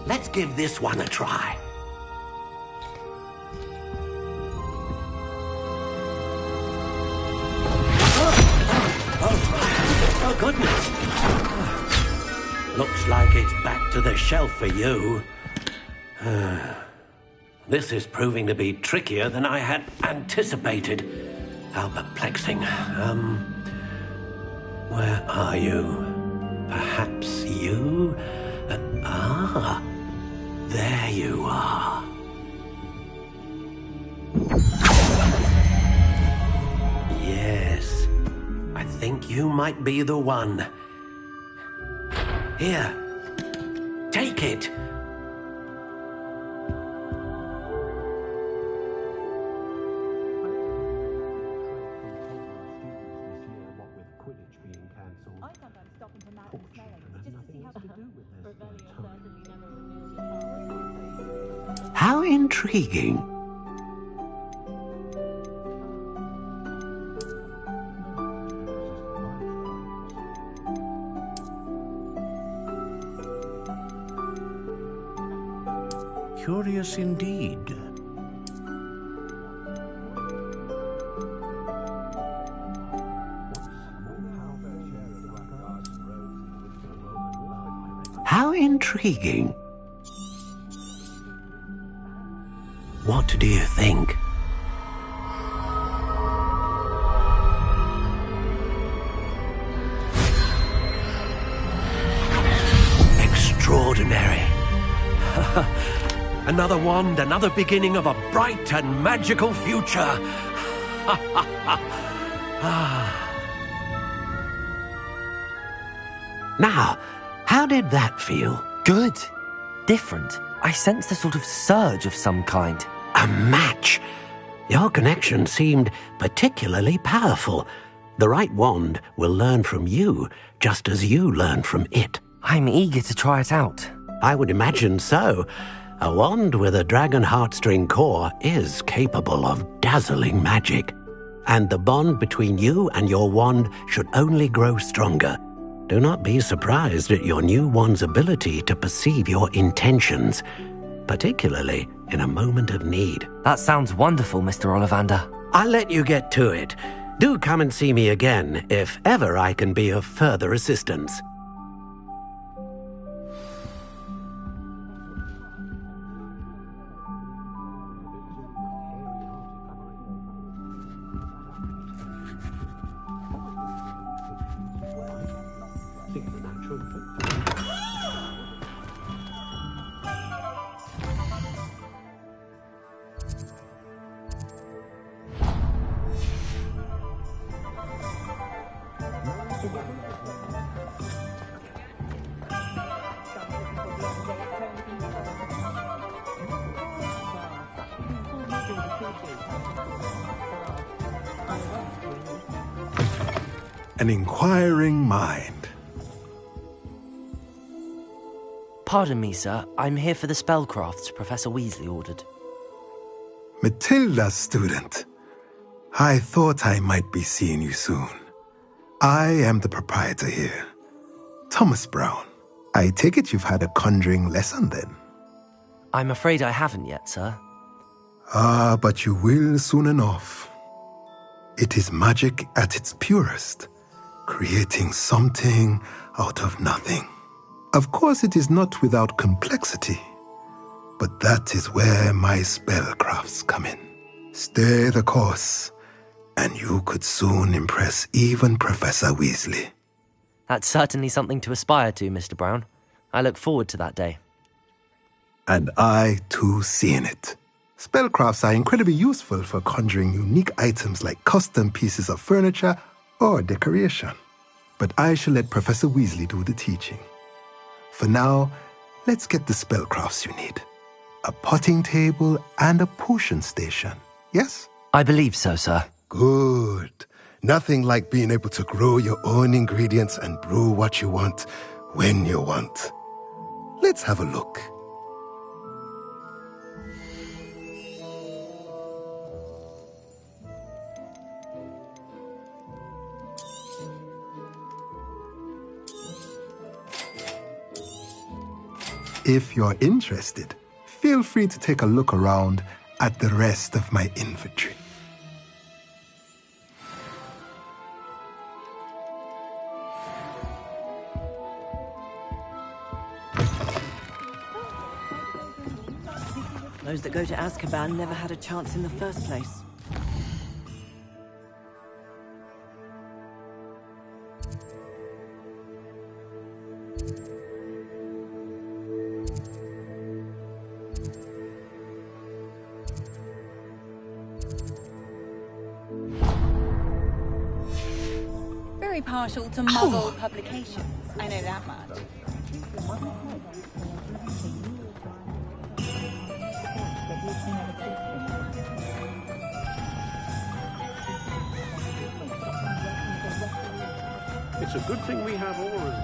Let's give this one a try. Oh, goodness. Looks like it's back to the shelf for you. This is proving to be trickier than I had anticipated. How perplexing. Where are you? Perhaps you? There you are. Yes, I think you might be the one. Here, take it. intriguing. Curious indeed. How intriguing. What do you think? Extraordinary. Another wand, another beginning of a bright and magical future. Now, how did that feel? Good. Different. I sensed a sort of surge of some kind. A match. Your connection seemed particularly powerful. The right wand will learn from you, just as you learn from it. I'm eager to try it out. I would imagine so. A wand with a dragon heartstring core is capable of dazzling magic. And the bond between you and your wand should only grow stronger. Do not be surprised at your new wand's ability to perceive your intentions, particularly in a moment of need. That sounds wonderful, Mr. Ollivander. I'll let you get to it. Do come and see me again if ever I can be of further assistance. An inquiring mind. Pardon me, sir. I'm here for the spellcrafts Professor Weasley ordered. Matilda's student. I thought I might be seeing you soon. I am the proprietor here, Thomas Brown. I take it you've had a conjuring lesson then? I'm afraid I haven't yet, sir. Ah, but you will soon enough. It is magic at its purest, creating something out of nothing. Of course, it is not without complexity, but that is where my spellcrafts come in. Stay the course, and you could soon impress even Professor Weasley. That's certainly something to aspire to, Mr. Brown. I look forward to that day. And I, too, seeing it. Spellcrafts are incredibly useful for conjuring unique items like custom pieces of furniture or decoration. But I shall let Professor Weasley do the teaching. For now, let's get the spellcrafts you need. A potting table and a potion station, yes? I believe so, sir. Good. Nothing like being able to grow your own ingredients and brew what you want when you want. Let's have a look. If you're interested, feel free to take a look around at the rest of my inventory. Those that go to Azkaban never had a chance in the first place. Very partial to Muggle publications. I know that much. It's a good thing we have auras.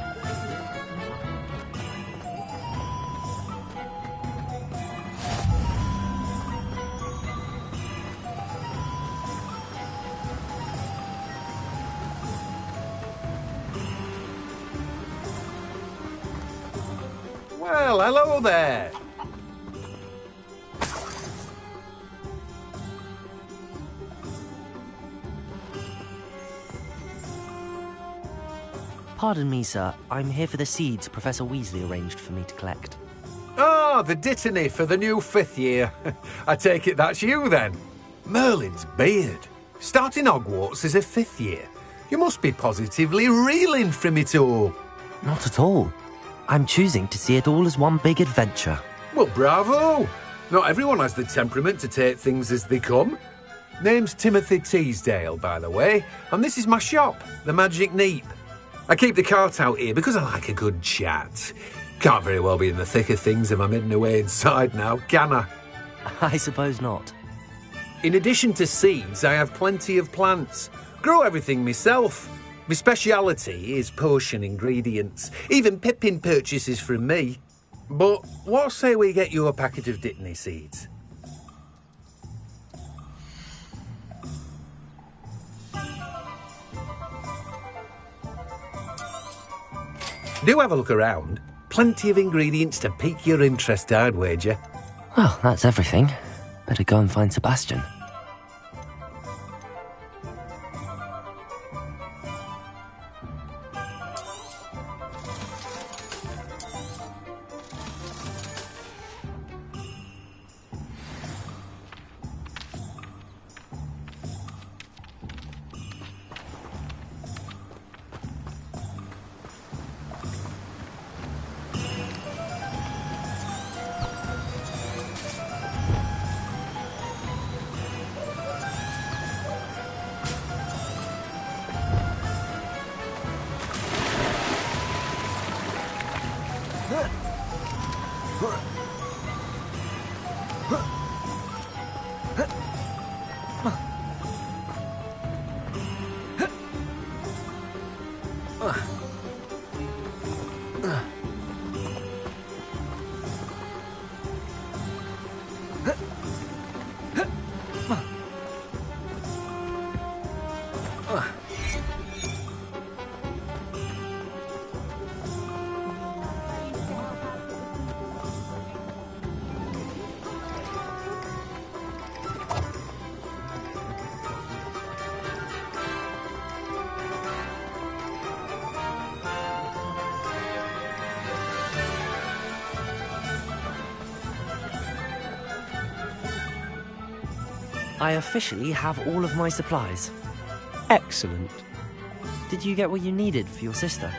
Well, hello there. Pardon me, sir. I'm here for the seeds Professor Weasley arranged for me to collect. Ah, the dittany for the new 5th year. I take it that's you, then. Merlin's beard. Starting Hogwarts as a 5th year. You must be positively reeling from it all. Not at all. I'm choosing to see it all as one big adventure. Well, bravo. Not everyone has the temperament to take things as they come. Name's Timothy Teasdale, by the way, and this is my shop, the Magic Neep. I keep the cart out here because I like a good chat. Can't very well be in the thick of things if I'm hidden away inside now, can I? I suppose not. In addition to seeds, I have plenty of plants. Grow everything myself. My speciality is potion ingredients. Even Pippin purchases from me. But what say we get you a packet of dittany seeds? Do have a look around. Plenty of ingredients to pique your interest, I'd wager. Well, that's everything. Better go and find Sebastian. I officially have all of my supplies. Excellent. Did you get what you needed for your sister?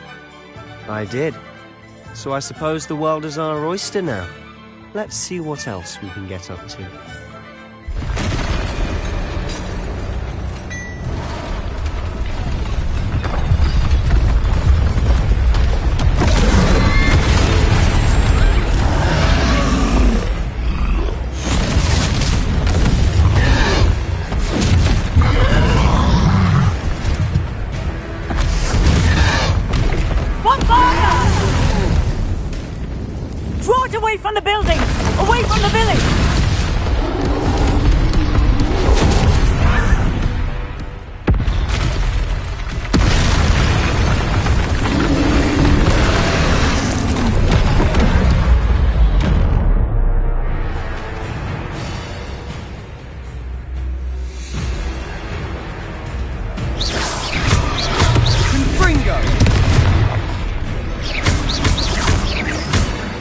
I did. So I suppose the world is our oyster now. Let's see what else we can get up to. From the building! Away from the village!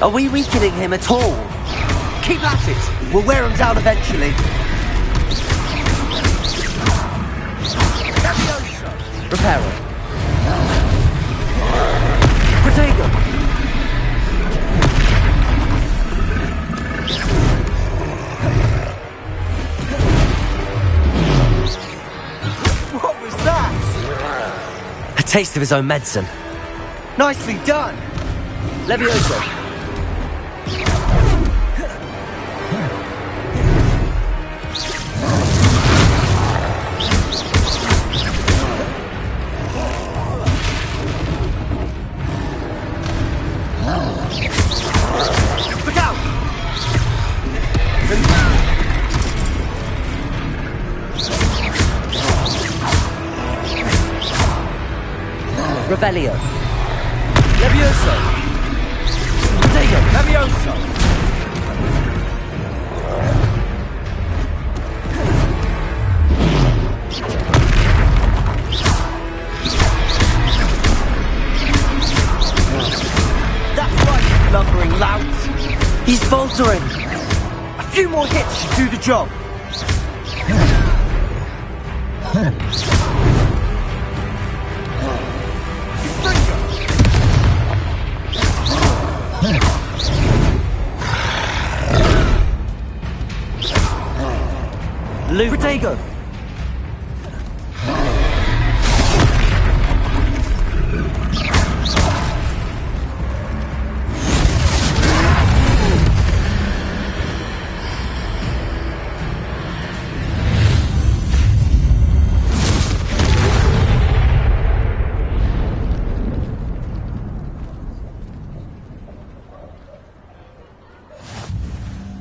Are we weakening him at all? Keep at it! We'll wear him down eventually. Reparo. Protego! What was that? A taste of his own medicine. Nicely done! Levioso. Revelio. Levioso. Protego. Levioso! That's right, you lumbering louts. He's faltering. A few more hits should do the job. Protego!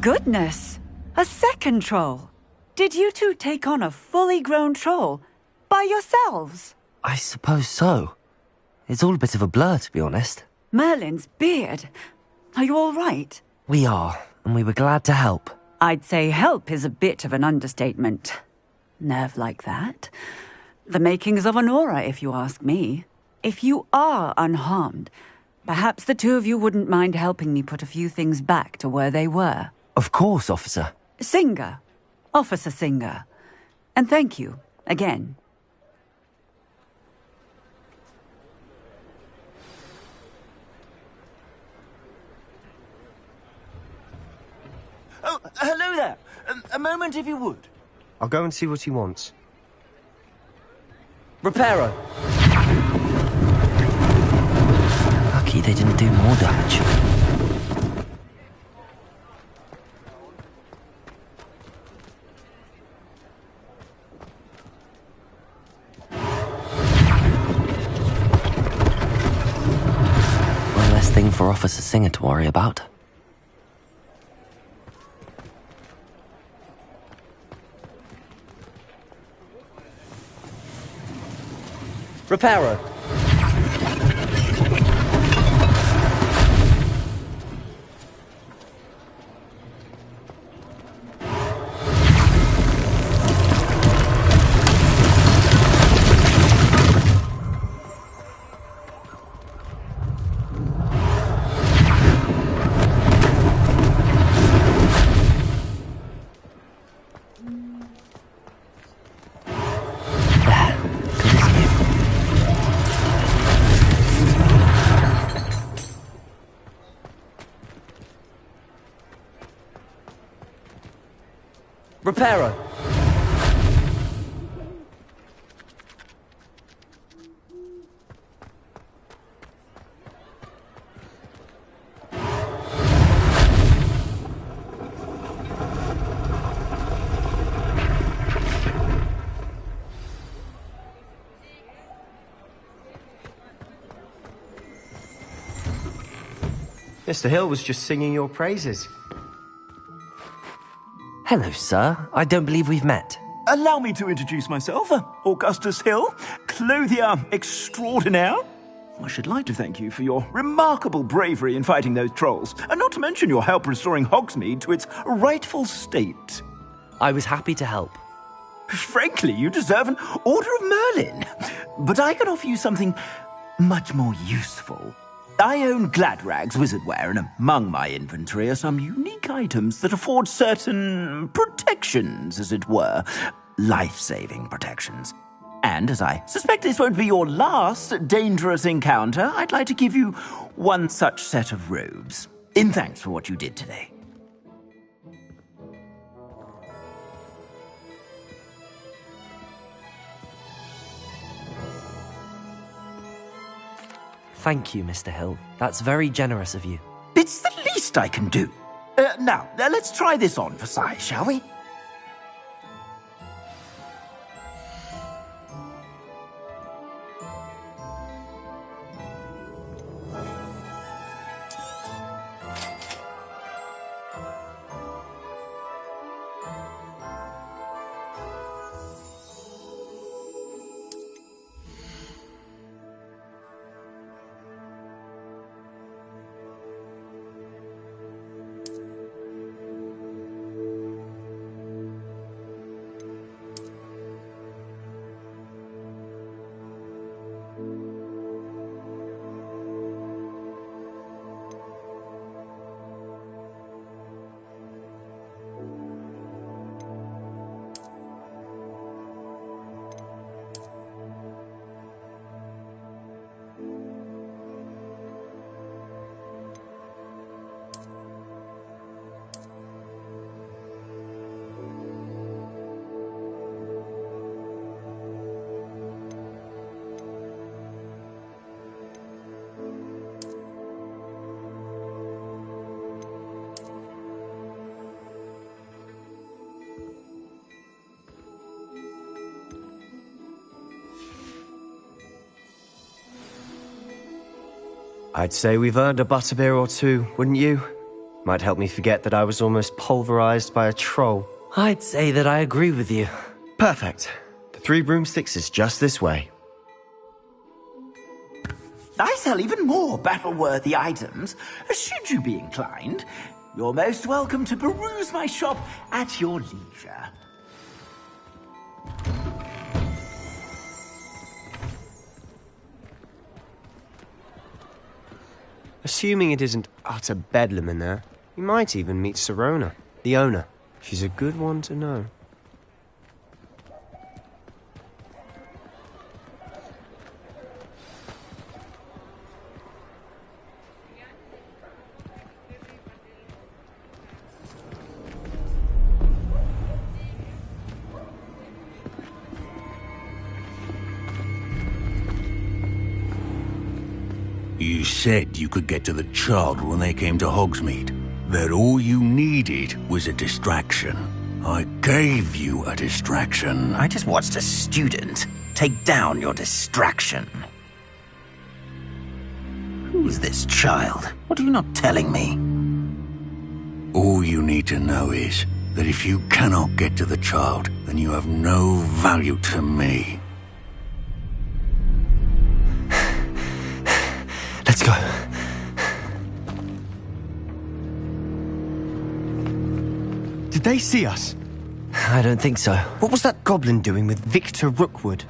Goodness! A second troll! Did you two take on a fully grown troll by yourselves? I suppose so. It's all a bit of a blur, to be honest. Merlin's beard. Are you all right? We are, and we were glad to help. I'd say help is a bit of an understatement. Nerve like that. The makings of an aura, if you ask me. If you are unharmed, perhaps the two of you wouldn't mind helping me put a few things back to where they were. Of course, officer. Singer. Officer Singer. And thank you, again. Oh, hello there. A moment, if you would. I'll go and see what he wants. Reparo! Lucky they didn't do more damage. One less thing for Officer Singer to worry about. Reparo! Reparo! Mr. Hill was just singing your praises. Hello, sir. I don't believe we've met. Allow me to introduce myself, Augustus Hill, clothier extraordinaire. I should like to thank you for your remarkable bravery in fighting those trolls, and not to mention your help restoring Hogsmeade to its rightful state. I was happy to help. Frankly, you deserve an Order of Merlin. But I can offer you something much more useful. I own Gladrag's wizardware, and among my inventory are some unique items that afford certain protections, as it were. Life-saving protections. And as I suspect this won't be your last dangerous encounter, I'd like to give you one such set of robes, in thanks for what you did today. Thank you, Mr. Hill. That's very generous of you. It's the least I can do. Now, let's try this on for size, shall we? I'd say we've earned a butterbeer or two, wouldn't you? Might help me forget that I was almost pulverized by a troll. I'd say that I agree with you. Perfect. The 3 broomsticks is just this way. I sell even more battle-worthy items. Should you be inclined, you're most welcome to peruse my shop at your leisure. Assuming it isn't utter bedlam in there, you might even meet Sirona, the owner. She's a good one to know. You said you could get to the child when they came to Hogsmeade. That all you needed was a distraction. I gave you a distraction. I just watched a student take down your distraction. Who's this child? What are you not telling me? All you need to know is that if you cannot get to the child, then you have no value to me. Let's go. Did they see us? I don't think so. What was that goblin doing with Victor Rookwood?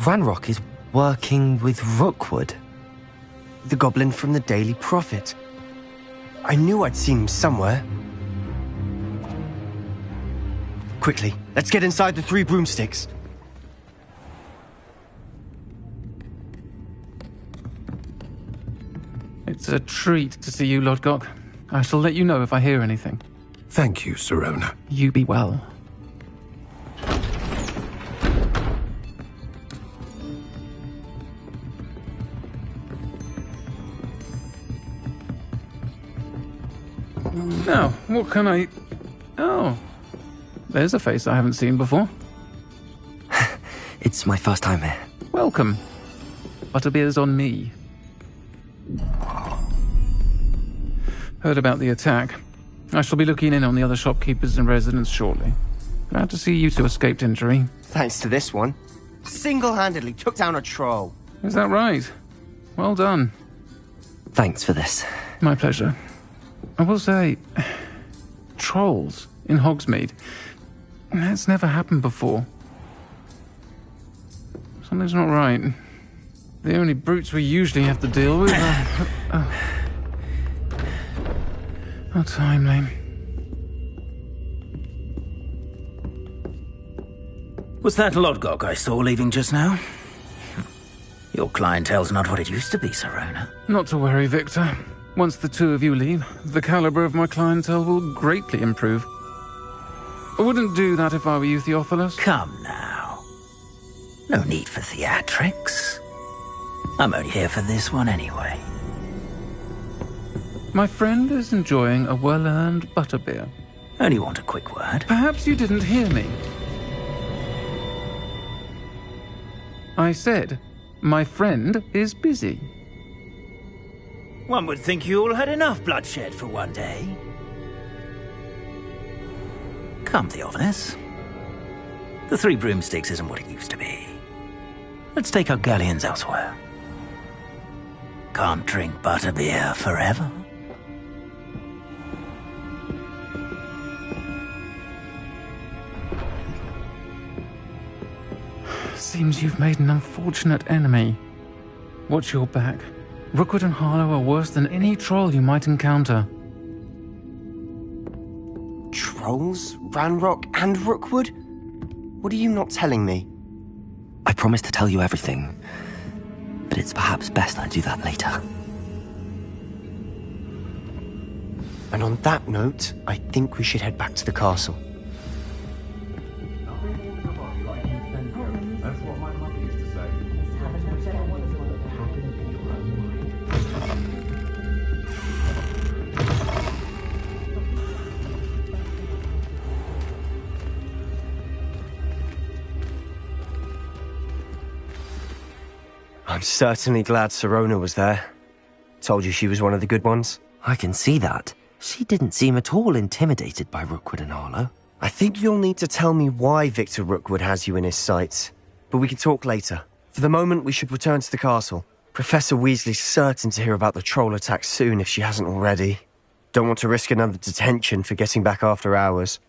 Ranrock is working with Rookwood. The goblin from the Daily Prophet. I knew I'd seen him somewhere. Quickly, let's get inside the 3 broomsticks. It's a treat to see you, Lodgok. I shall let you know if I hear anything. Thank you, Sirona. You be well. Now, what can I... Oh, there's a face I haven't seen before. It's my first time here. Welcome. Butterbeer's on me. Heard about the attack. I shall be looking in on the other shopkeepers and residents shortly. Glad to see you two escaped injury. Thanks to this one. Single-handedly took down a troll. Is that right? Well done. Thanks for this. My pleasure. I will say, trolls in Hogsmeade. That's never happened before. Something's not right. The only brutes we usually have to deal with are... How timely. Was that Lodgok I saw leaving just now? Your clientele's not what it used to be, Sirona. Not to worry, Victor. Once the 2 of you leave, the caliber of my clientele will greatly improve. I wouldn't do that if I were you, Theophilus. Come now. No need for theatrics. I'm only here for this one anyway. My friend is enjoying a well-earned butterbeer. Only want a quick word. Perhaps you didn't hear me. I said, my friend is busy. One would think you all had enough bloodshed for one day. Come, Theophilus. The 3 broomsticks isn't what it used to be. Let's take our galleons elsewhere. Can't drink butterbeer forever. Seems you've made an unfortunate enemy. Watch your back. Rookwood and Harlow are worse than any troll you might encounter. Trolls? Ranrock and Rookwood? What are you not telling me? I promised to tell you everything, but it's perhaps best I do that later. And on that note, I think we should head back to the castle. I'm certainly glad Sirona was there. Told you she was one of the good ones. I can see that. She didn't seem at all intimidated by Rookwood and Arlo. I think you'll need to tell me why Victor Rookwood has you in his sights. But we can talk later. For the moment, we should return to the castle. Professor Weasley's certain to hear about the troll attack soon if she hasn't already. Don't want to risk another detention for getting back after hours.